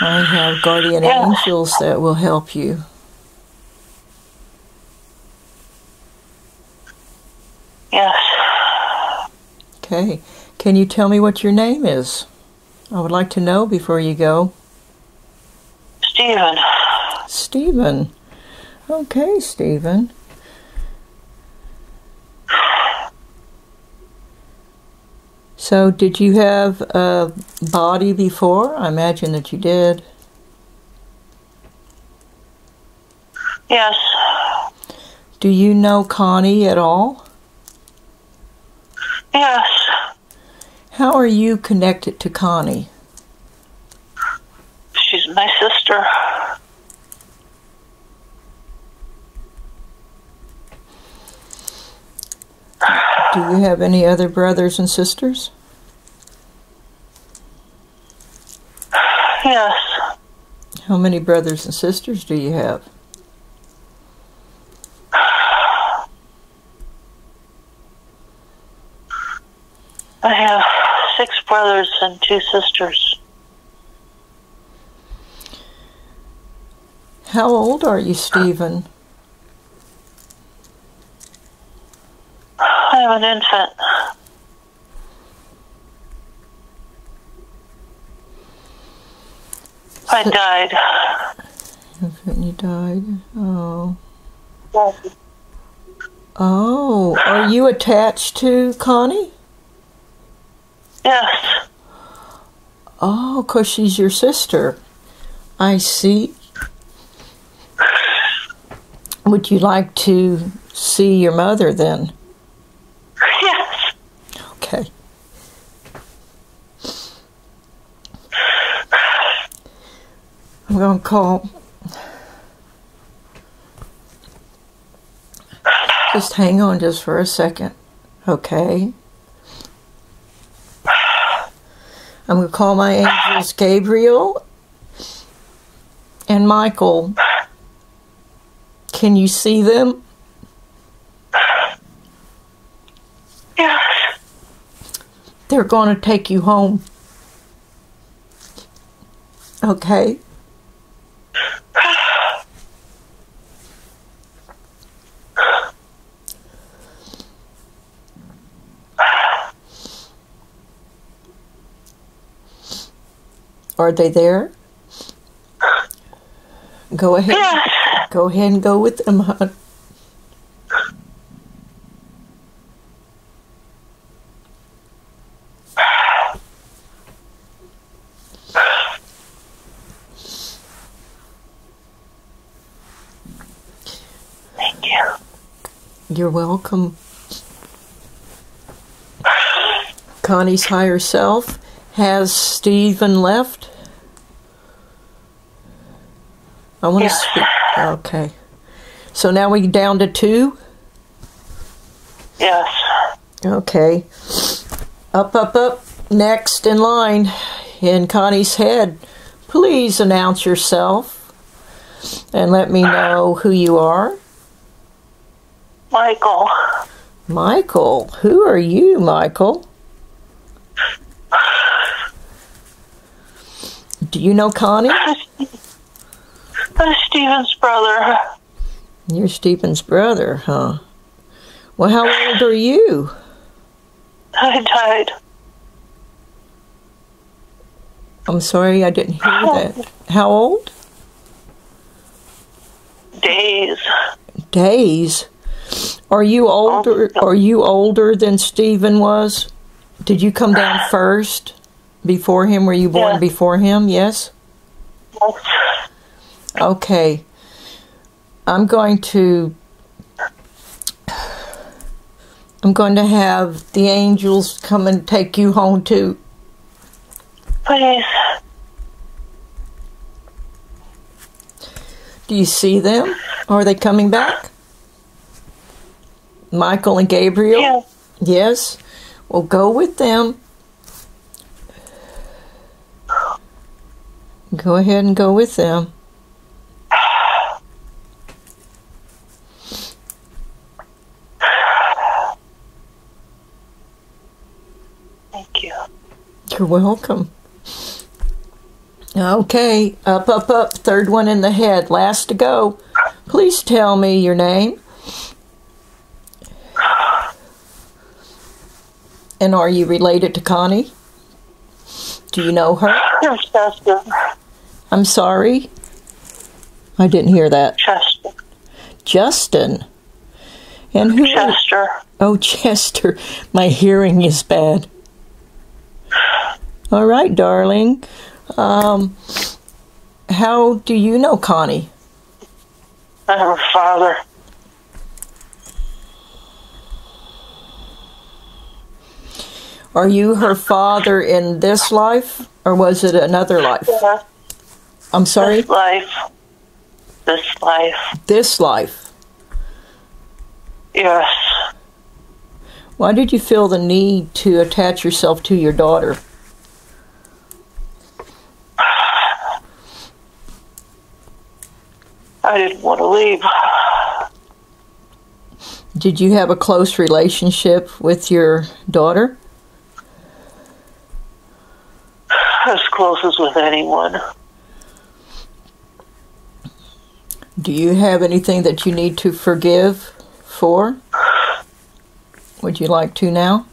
I have guardian angels that will help you. Yes. Okay. Can you tell me what your name is? I would like to know before you go. Stephen. Stephen. Okay, Stephen. So, did you have a body before? I imagine that you did. Yes. Do you know Connie at all? Yes. How are you connected to Connie? She's my sister. Do you have any other brothers and sisters? Yes. How many brothers and sisters do you have? I have 6 brothers and 2 sisters. How old are you, Stephen? I have an infant. I died. You died? Oh. Yes. Oh, are you attached to Connie? Yes. Oh, 'cause she's your sister. I see. Would you like to see your mother then? Yes. Okay. I'm going to call. Just hang on just for a second. Okay. I'm going to call my angels Gabriel and Michael. Can you see them? Yes. They're going to take you home. Okay. Are they there? Go ahead. Yes. Go ahead and go with them, hon. Thank you. You're welcome. Connie's higher self. Has Stephen left? I want to speak. Okay. So now we're down to 2? Yes. Okay. Up, up, up. Next in line in Connie's head. Please announce yourself and let me know who you are. Michael. Michael. Who are you, Michael? Do you know Connie? I'm Stephen's brother. You're Stephen's brother, huh? Well, how old are you? I died. I'm sorry, I didn't hear that. How old? Days. Days. Are you older? Are you older than Stephen was? Did you come down first before him? Were you born before him? Yes. Yes. Okay. I'm going to have the angels come and take you home too. Please. Do you see them? Are they coming back? Michael and Gabriel? Yes. Yes? Well, go with them. Go ahead and go with them. Thank you. You're welcome. Okay, up, up, up. Third one in the head. Last to go. Please tell me your name. And are you related to Connie? Do you know her? Chester. I'm sorry. I didn't hear that. Chester. Justin. And who? Chester. Oh, Chester. My hearing is bad. All right, darling. How do you know Connie? I'm her father. Are you her father in this life, or was it another life? Yeah. I'm sorry? This life. This life. This life. Yes. Why did you feel the need to attach yourself to your daughter? I didn't want to leave. Did you have a close relationship with your daughter? As close as with anyone. Do you have anything that you need to forgive for? Would you like to now?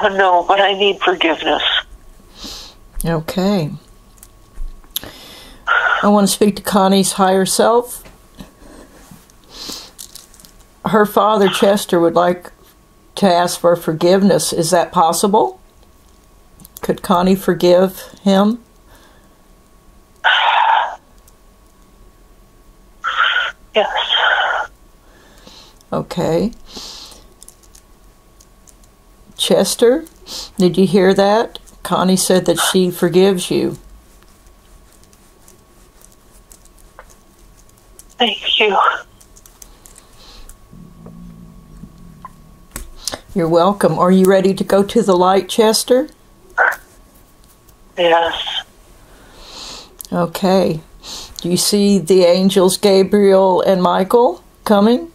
No, but I need forgiveness. Okay. I want to speak to Connie's higher self. Her father, Chester, would like to ask for forgiveness. Is that possible? Could Connie forgive him? Yes. Okay. Chester, did you hear that? Connie said that she forgives you. Thank you. You're welcome. Are you ready to go to the light, Chester? Yes. Okay. Do you see the angels Gabriel and Michael coming?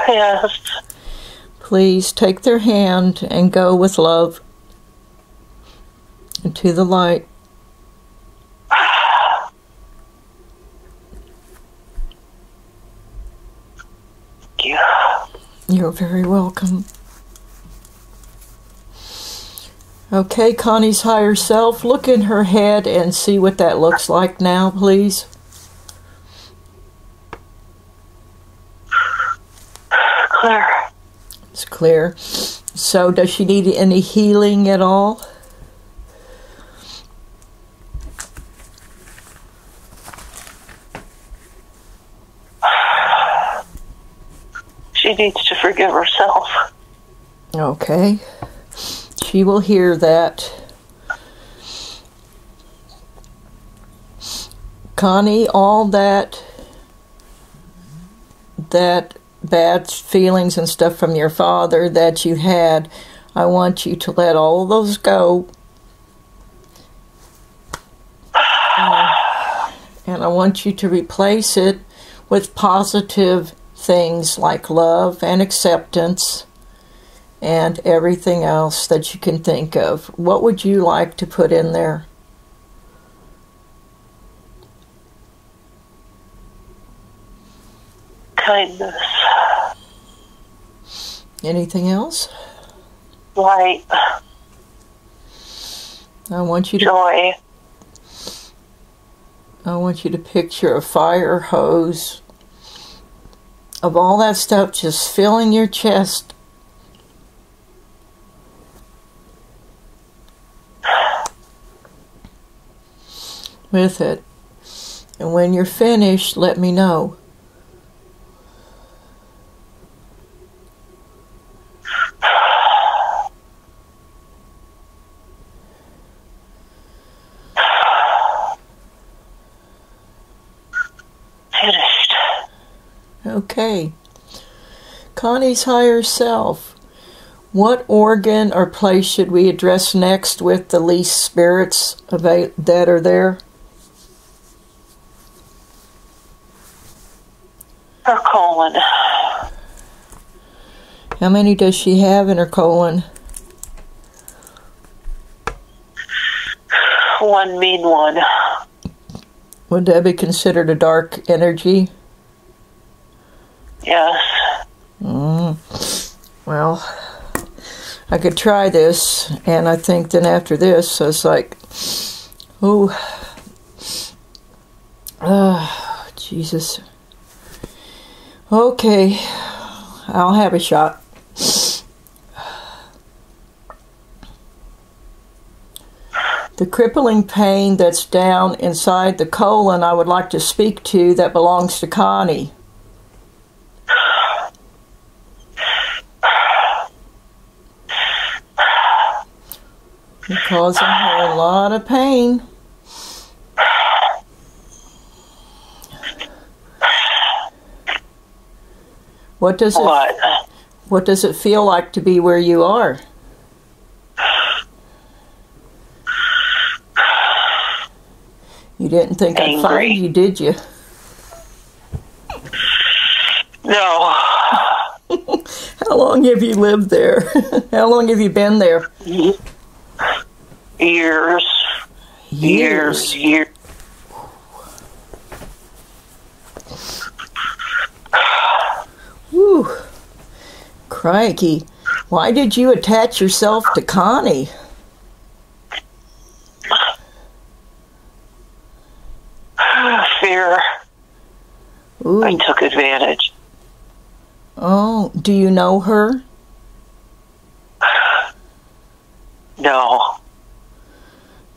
Yes. Please take their hand and go with love into the light. Thank you. You're very welcome. Okay, Connie's higher self, look in her head and see what that looks like now, please. Clear. It's clear. So, does she need any healing at all? She needs to forgive herself. Okay. She will hear that. Connie, all that bad feelings and stuff from your father that you had, I want you to let all of those go. And I want you to replace it with positive things like love and acceptance and everything else that you can think of. What would you like to put in there? Kindness. Anything else? Light. I want you to Joy. I want you to picture a fire hose of all that stuff just filling your chest. With it. And when you're finished, let me know. Finished. Okay. Connie's higher self. What organ or place should we address next with the least spirits that are there? Her colon. How many does she have in her colon? One mean one. Would that be considered a dark energy? Yes. Well, I could try this, and I think then after this, I was like, Jesus. Okay, I'll have a shot. The crippling pain that's down inside the colon I would like to speak to that belongs to Connie. You're causing her a lot of pain. What does it feel like to be where you are? You didn't think I'd find you, did you? No. How long have you lived there? How long have you been there? Years. Whew. Crikey. Why did you attach yourself to Connie? Fear. Ooh. I took advantage. Oh, do you know her? No.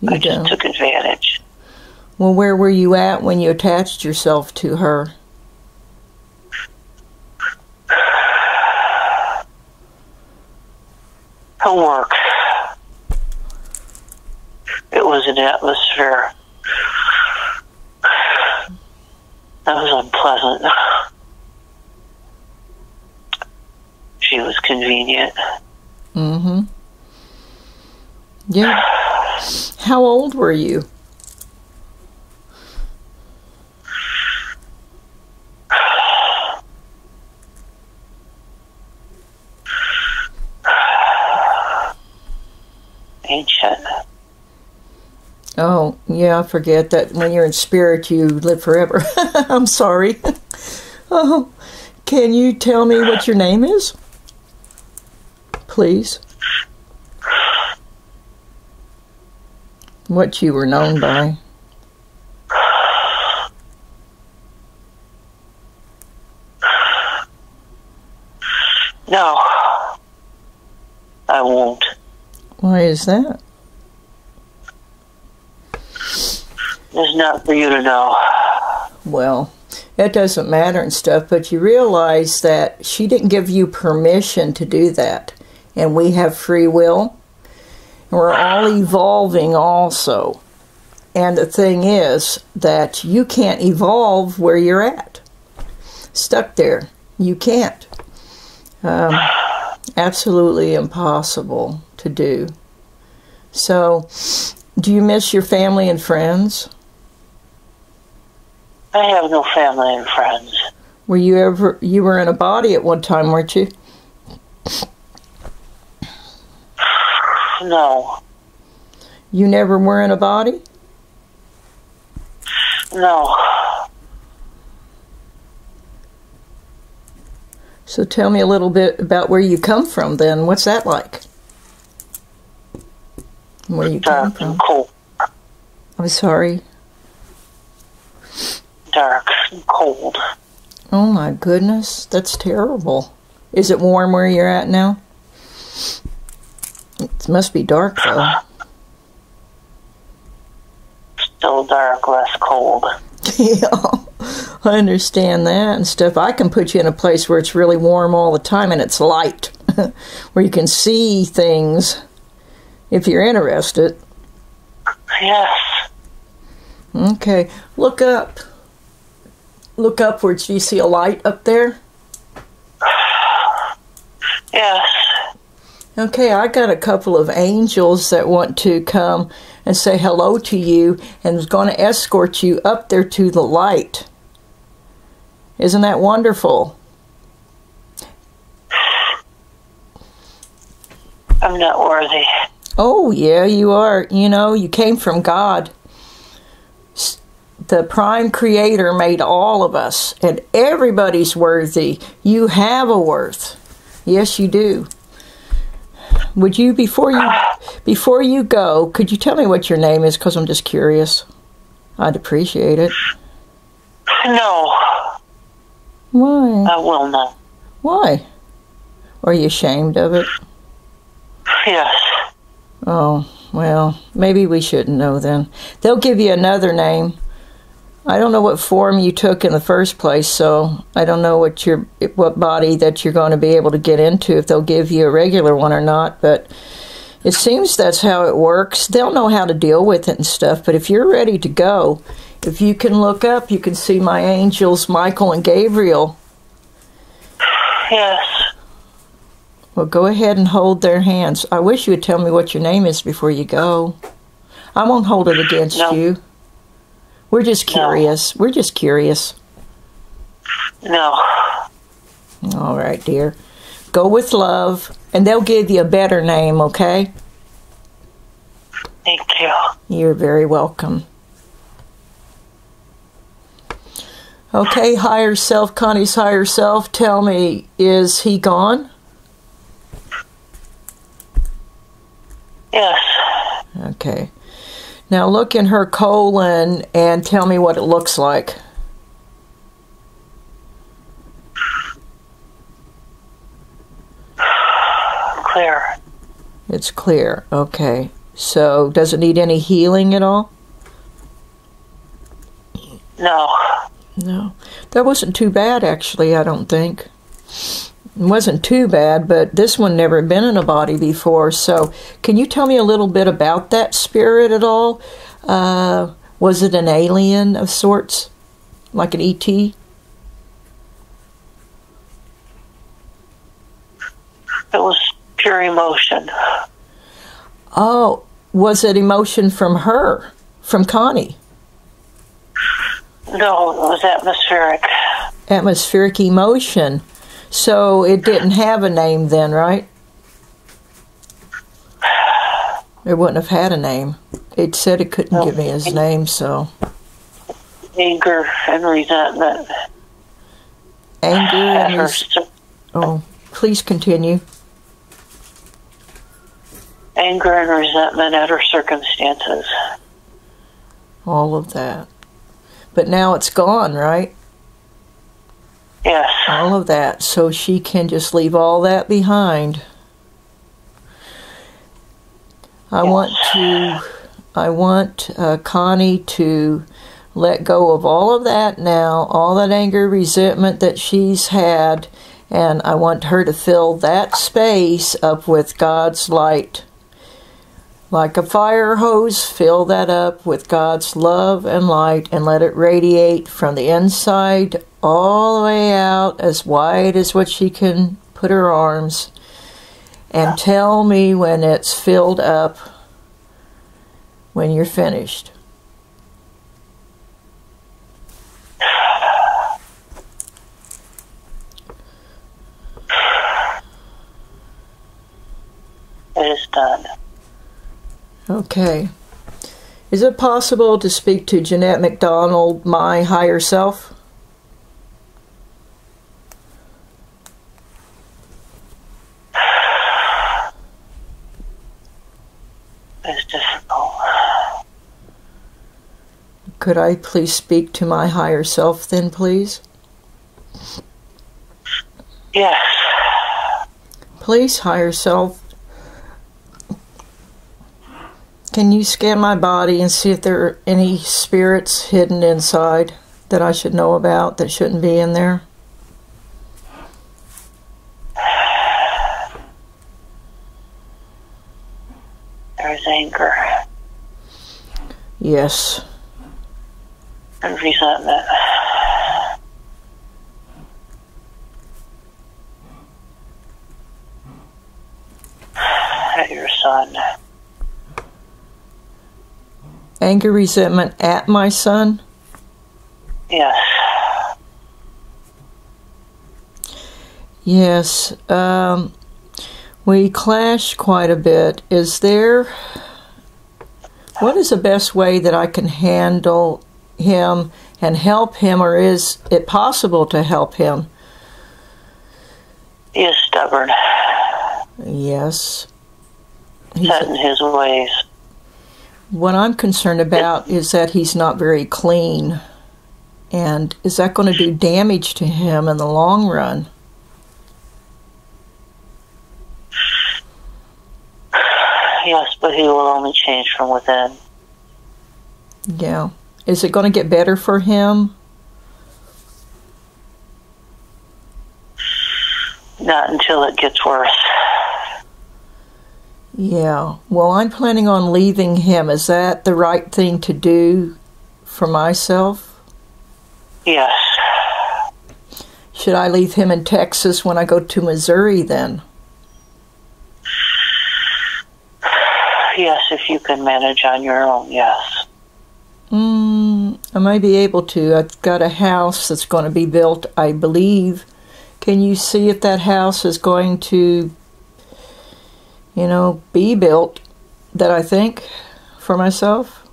You I just don't. took advantage. Well, where were you at when you attached yourself to her? Her work. It was an atmosphere that was unpleasant. She was convenient. Mm-hmm. Yeah. How old were you? Ancient. Oh, yeah, I forget that when you're in spirit, you live forever. I'm sorry. Oh, can you tell me what your name is? Please. What you were known by. No. I won't. Why is that? It's not for you to know. Well, it doesn't matter and stuff, but you realize that she didn't give you permission to do that. And we have free will. And we're all evolving also. And the thing is that you can't evolve where you're at. Stuck there. You can't. Absolutely impossible to do. So, do you miss your family and friends? I have no family and friends. You were in a body at one time, weren't you? No. You never were in a body? No. So tell me a little bit about where you come from then. What's that like? Where you came from? Cold. I'm sorry. Dark and cold. Oh my goodness, that's terrible. Is it warm where you're at now? It must be dark though. Still dark, less cold. Yeah, I understand that and stuff. I can put you in a place where it's really warm all the time and it's light, where you can see things if you're interested. Yes. Okay, look up. Look upwards. Do you see a light up there? Yes. Okay, I got a couple of angels that want to come and say hello to you and is going to escort you up there to the light. Isn't that wonderful? I'm not worthy. Oh, yeah, you are. You know, you came from God. The prime creator made all of us, and everybody's worthy. You have a worth. Yes, you do. Would you, before you go, could you tell me what your name is? Because I'm just curious. I'd appreciate it. No. Why? I will not. Why? Are you ashamed of it? Yes. Oh, well, maybe we shouldn't know then. They'll give you another name. I don't know what form you took in the first place, so I don't know what body that you're going to be able to get into, if they'll give you a regular one or not, but it seems that's how it works. They'll know how to deal with it and stuff, but if you're ready to go, if you can look up, you can see my angels, Michael and Gabriel. Yes. Well, go ahead and hold their hands. I wish you would tell me what your name is before you go. I won't hold it against you. We're just curious. We're just curious. No. All right, dear. Go with love, and they'll give you a better name, okay? Thank you. You're very welcome. Okay, higher self, Connie's higher self, tell me, is he gone? Yes. Okay. Now look in her colon and tell me what it looks like. Clear. It's clear. Okay. So, does it need any healing at all? No. No. That wasn't too bad, actually, I don't think. It wasn't too bad, but this one never been in a body before. So, can you tell me a little bit about that spirit at all? Was it an alien of sorts? Like an ET? It was pure emotion. Oh, was it emotion from her? From Connie? No, it was atmospheric. Atmospheric emotion. So it didn't have a name then, right? It wouldn't have had a name. It said it couldn't give me his name, so. Anger and resentment. Anger and Oh, please continue. Anger and resentment at her circumstances. All of that. But now it's gone, right? Yes. All of that. So she can just leave all that behind. I want Connie to let go of all of that now, all that anger, resentment that she's had, and I want her to fill that space up with God's light. Like a fire hose, fill that up with God's love and light and let it radiate from the inside all the way out as wide as what she can put her arms. And tell me when it's filled up, when you're finished. It is done. Okay. Is it possible to speak to Jeanette McDonald, my higher self? It's difficult. Could I please speak to my higher self then, please? Yes. Please, higher self. Can you scan my body and see if there are any spirits hidden inside that I should know about that shouldn't be in there? There's anger. Yes. And resentment. At your son. Anger, resentment at my son? Yes. Yes. We clash quite a bit. What is the best way that I can handle him and help him, or is it possible to help him? He is stubborn. Yes. Set in his ways. What I'm concerned about is that he's not very clean. And is that going to do damage to him in the long run? Yes, but he will only change from within. Yeah. Is it going to get better for him? Not until it gets worse. Yeah. Well, I'm planning on leaving him. Is that the right thing to do for myself? Yes. Should I leave him in Texas when I go to Missouri then? Yes, if you can manage on your own, yes. I may be able to. I've got a house that's going to be built, I believe. Can you see if that house is going to, be built, that I think, for myself?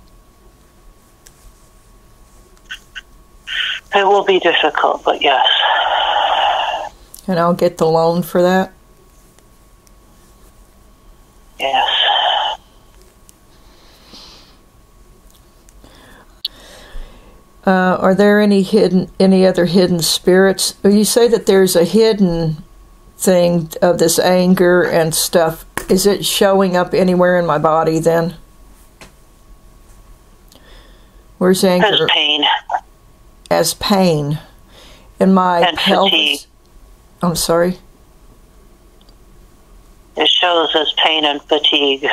It will be difficult, but yes. And I'll get the loan for that? Yes. Are there any other hidden spirits? You say that there's a hidden thing of this anger and stuff. Is it showing up anywhere in my body then? Where's anger? As pain. As pain. In my and pelvis. Fatigue. I'm sorry? It shows as pain and fatigue.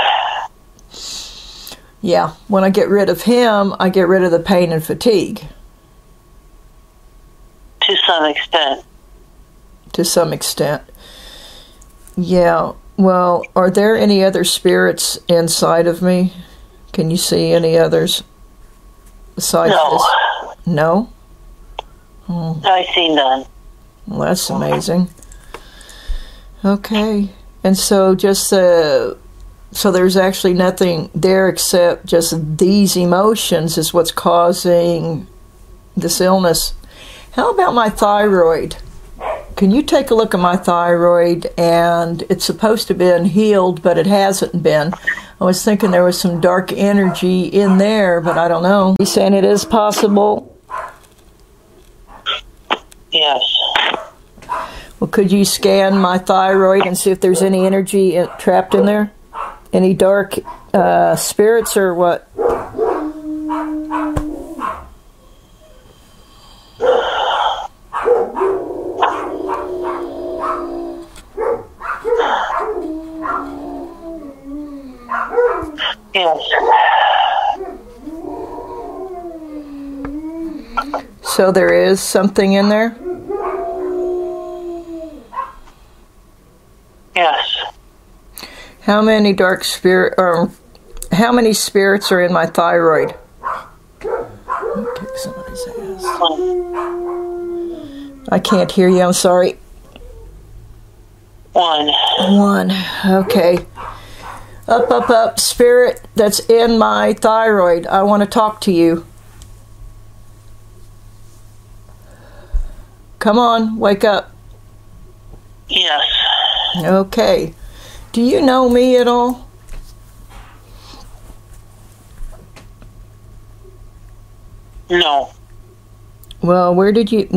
Yeah, when I get rid of him, I get rid of the pain and fatigue. To some extent. To some extent. Yeah, well, are there any other spirits inside of me? Can you see any others besides this? No? Oh. I see none. Well, that's amazing. Okay, and so so there's actually nothing there except just these emotions is what's causing this illness. How about my thyroid? Can you take a look at my thyroid? And it's supposed to have been healed, but it hasn't been. I was thinking there was some dark energy in there, but I don't know. You saying it is possible? Yes. Well, could you scan my thyroid and see if there's any energy trapped in there? Any dark spirits or what? Yes. So there is something in there? Yes. How many how many spirits are in my thyroid? Kick somebody's ass. I can't hear you, I'm sorry. One. Okay. Up, spirit that's in my thyroid. I want to talk to you. Come on, wake up. Yes. Okay. Do you know me at all? No. Well, where did you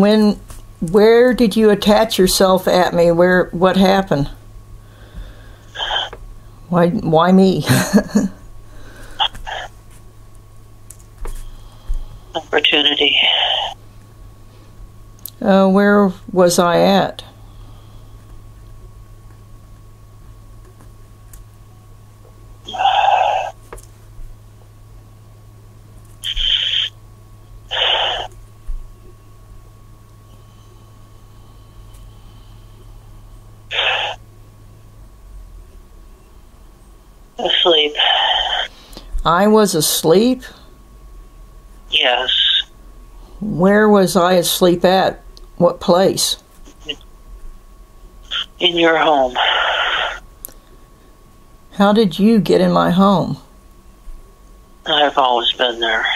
attach yourself at me? What happened? Why me? Opportunity. Where was I at? Asleep. I was asleep? Yes. Where was I asleep at? What place? In your home. How did you get in my home? I've always been there.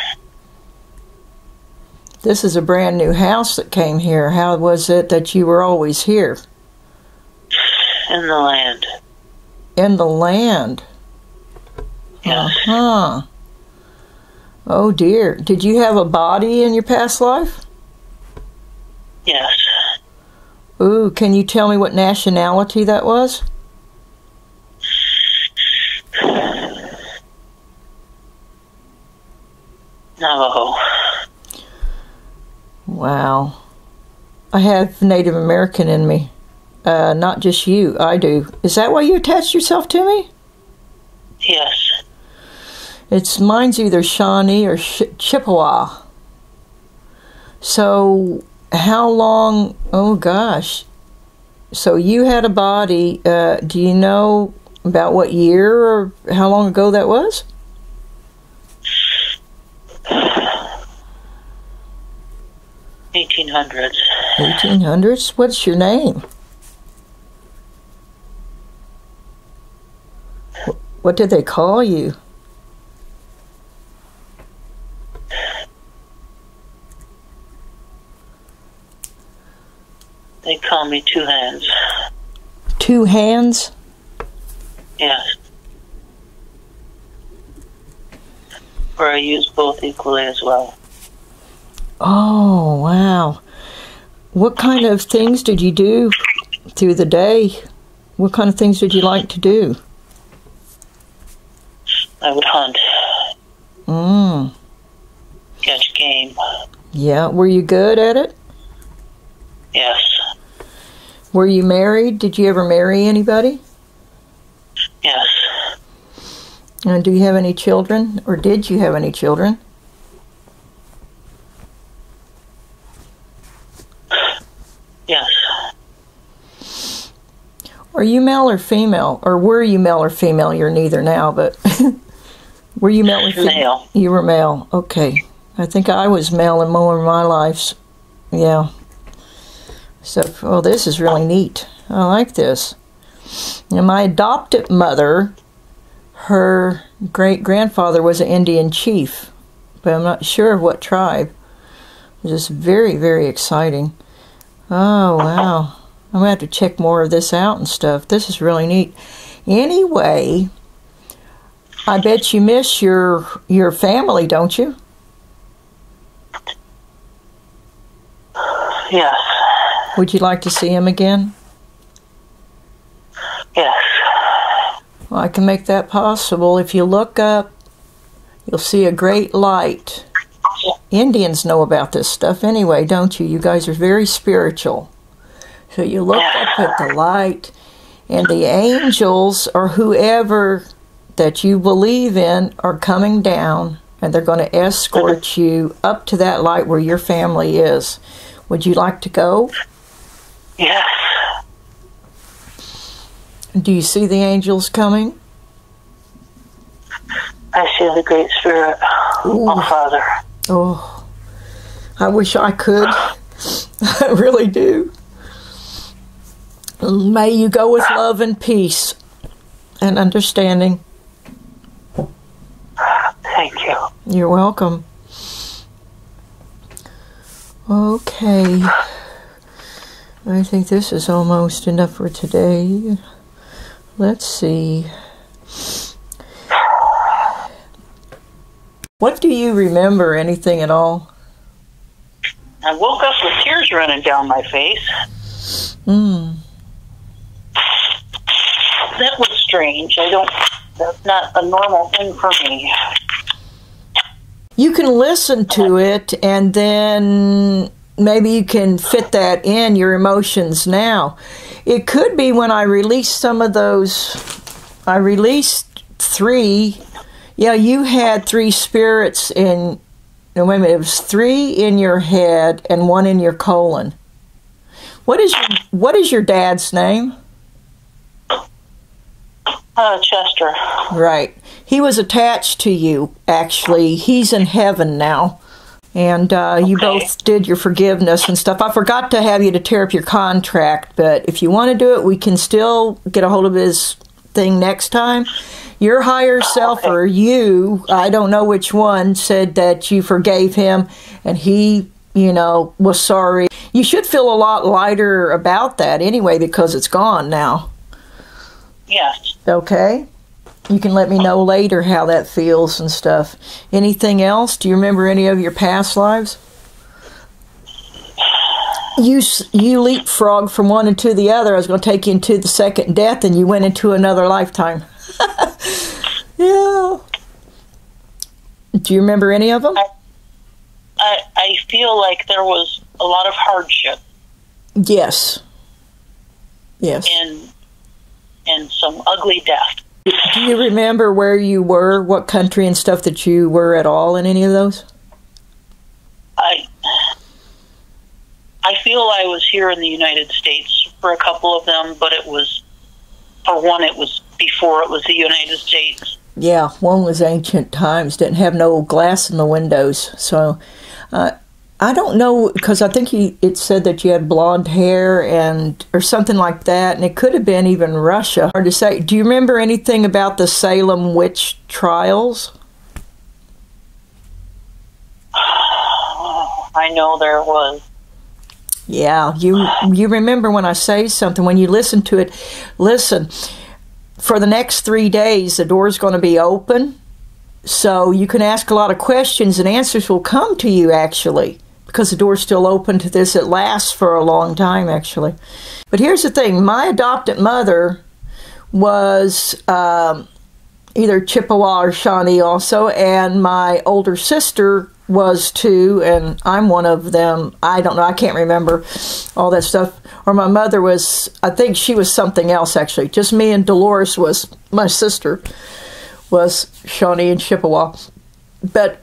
This is a brand new house that came here. How was it that you were always here? In the land. In the land? Yes. Uh-huh. Oh dear. Did you have a body in your past life? Yes. Ooh, can you tell me what nationality that was? Navajo. Wow. I have Native American in me. Not just you, I do. Is that why you attached yourself to me? Yes. Mine's either Shawnee or Chippewa. So, how long, oh gosh, so you had a body, do you know about what year or how long ago that was? 1800s. 1800s? What's your name? What did they call you? They call me Two Hands. Two Hands? Yes. Or I use both equally as well. Oh, wow. What kind of things did you do through the day? What kind of things did you like to do? I would hunt. Catch game. Yeah. Were you good at it? Yes. Were you married? Did you ever marry anybody? Yes. And do you have any children? Or did you have any children? Yes. Are you male or female? Or were you male or female? You're neither now, but were you male or female? Male. You were male. Okay. I think I was male in more of my lives. Yeah. So, oh, this is really neat. I like this. And my adopted mother, her great-grandfather was an Indian chief, but I'm not sure of what tribe. It's just very, very exciting. Oh, wow. I'm going to have to check more of this out and stuff. This is really neat. Anyway, I bet you miss your family, don't you? Yes. Would you like to see him again? Yes. Well, I can make that possible. If you look up, you'll see a great light. Indians know about this stuff anyway, don't you? You guys are very spiritual. So you look up at the light, and the angels or whoever that you believe in are coming down, and they're going to escort you up to that light where your family is. Would you like to go? Yes. Do you see the angels coming? I see the Great Spirit, oh Father. Oh, I wish I could. I really do. May you go with love and peace and understanding. Thank you. You're welcome. Okay. I think this is almost enough for today. Let's see. What do you remember? Anything at all? I woke up with tears running down my face. That was strange. That's not a normal thing for me. You can listen to it and then maybe you can fit that in your emotions now. It could be when I released some of those, I released 3. Yeah, you had 3 spirits in, no, wait a minute, it was 3 in your head and 1 in your colon. What is your dad's name? Chester. Right. He was attached to you, actually. He's in heaven now. And you both did your forgiveness and stuff. I forgot to have you to tear up your contract, but if you want to do it, we can still get a hold of his thing next time. Your higher self or you, I don't know which one, said that you forgave him and he, was sorry. You should feel a lot lighter about that anyway because it's gone now. Yes. Okay. You can let me know later how that feels and stuff. Anything else? Do you remember any of your past lives? You leapfrogged from one into the other. I was going to take you into the second death, and you went into another lifetime. Yeah. Do you remember any of them? I feel like there was a lot of hardship. Yes. Yes. And some ugly death. Do you remember where you were, what country and stuff that you were at all in any of those? I feel I was here in the United States for a couple of them, but it was, for one, it was before it was the United States. Yeah, one was ancient times, didn't have no glass in the windows. So I don't know, because I think it said that you had blonde hair or something like that, and it could have been even Russia. Hard to say. Do you remember anything about the Salem witch trials? I know there was. Yeah, you remember when I say something, when you listen to it, listen, for the next 3 days, the door's going to be open, so you can ask a lot of questions and answers will come to you, actually, because the door's still open to this. It lasts for a long time, actually. But here's the thing. My adopted mother was either Chippewa or Shawnee also, and my older sister was too, and I'm one of them. I don't know, I can't remember all that stuff. Or my mother was, I think she was something else, actually. Just me and Dolores was, my sister was Shawnee and Chippewa. But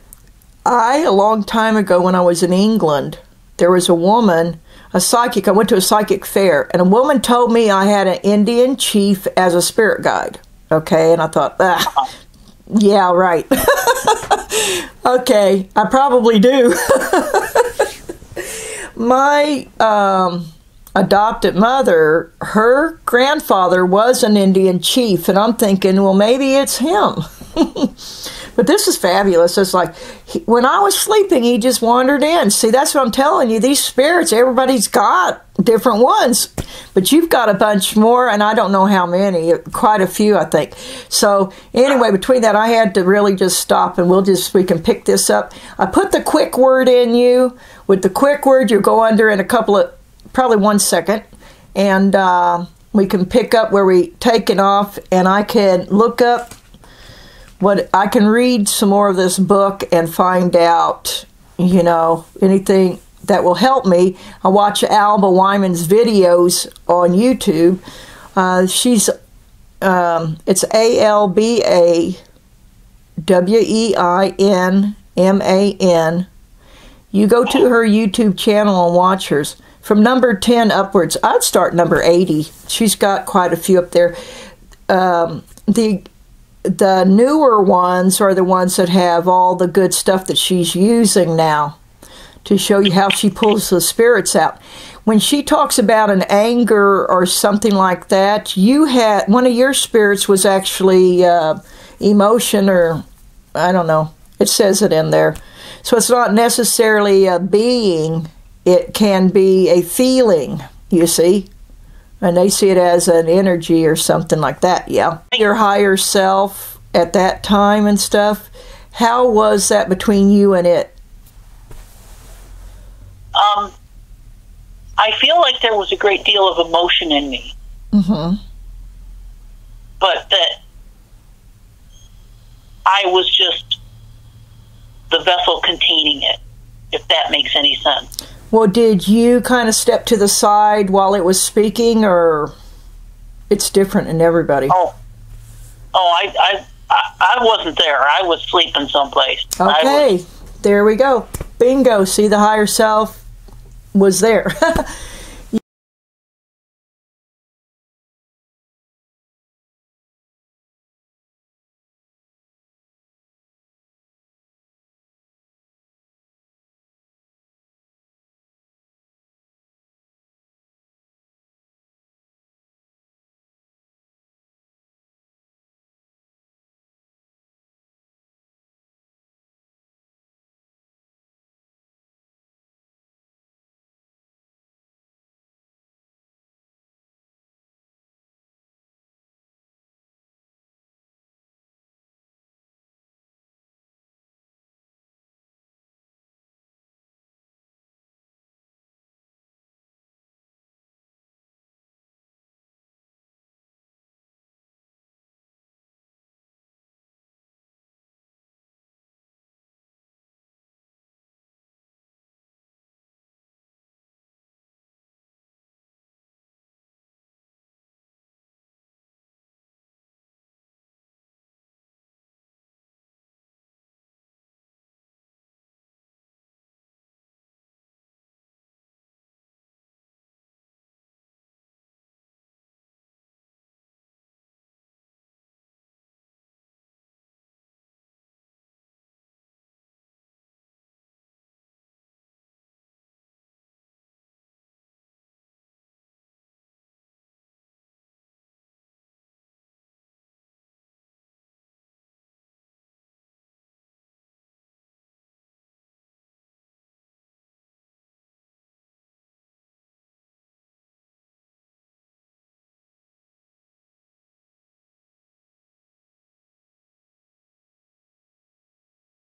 a long time ago when I was in England, there was a woman, a psychic. I went to a psychic fair, and a woman told me I had an Indian chief as a spirit guide. Okay, and I thought, yeah, right. Okay, I probably do. My adopted mother, her grandfather was an Indian chief, and I'm thinking, well, maybe it's him. But this is fabulous. It's like, when I was sleeping, he just wandered in. See, that's what I'm telling you. These spirits, everybody's got different ones. But you've got a bunch more, and I don't know how many. Quite a few, I think. So, anyway, between that, I had to really just stop, and we can pick this up. I put the quick word in you. With the quick word, you'll go under in probably 1 second. And we can pick up where we taken off, and I can look up I can read some more of this book and find out, anything that will help me. I watch Alba Wyman's videos on YouTube. It's AlbaWeinman. You go to her YouTube channel and watch hers. From number 10 upwards, I'd start number 80. She's got quite a few up there. The newer ones are the ones that have all the good stuff that she's using now to show you how she pulls the spirits out. When she talks about an anger or something like that, one of your spirits was actually emotion, or I don't know. It says it in there. So it's not necessarily a being. It can be a feeling, you see. And they see it as an energy or something like that, yeah. Your higher self at that time and stuff, how was that between you and it? I feel like there was a great deal of emotion in me. Mm-hmm. But that I was just the vessel containing it, if that makes any sense. Well, did you kind of step to the side while it was speaking, or it's different in everybody? I wasn't there. I was sleeping someplace. Okay, there we go. Bingo. See, the higher self was there.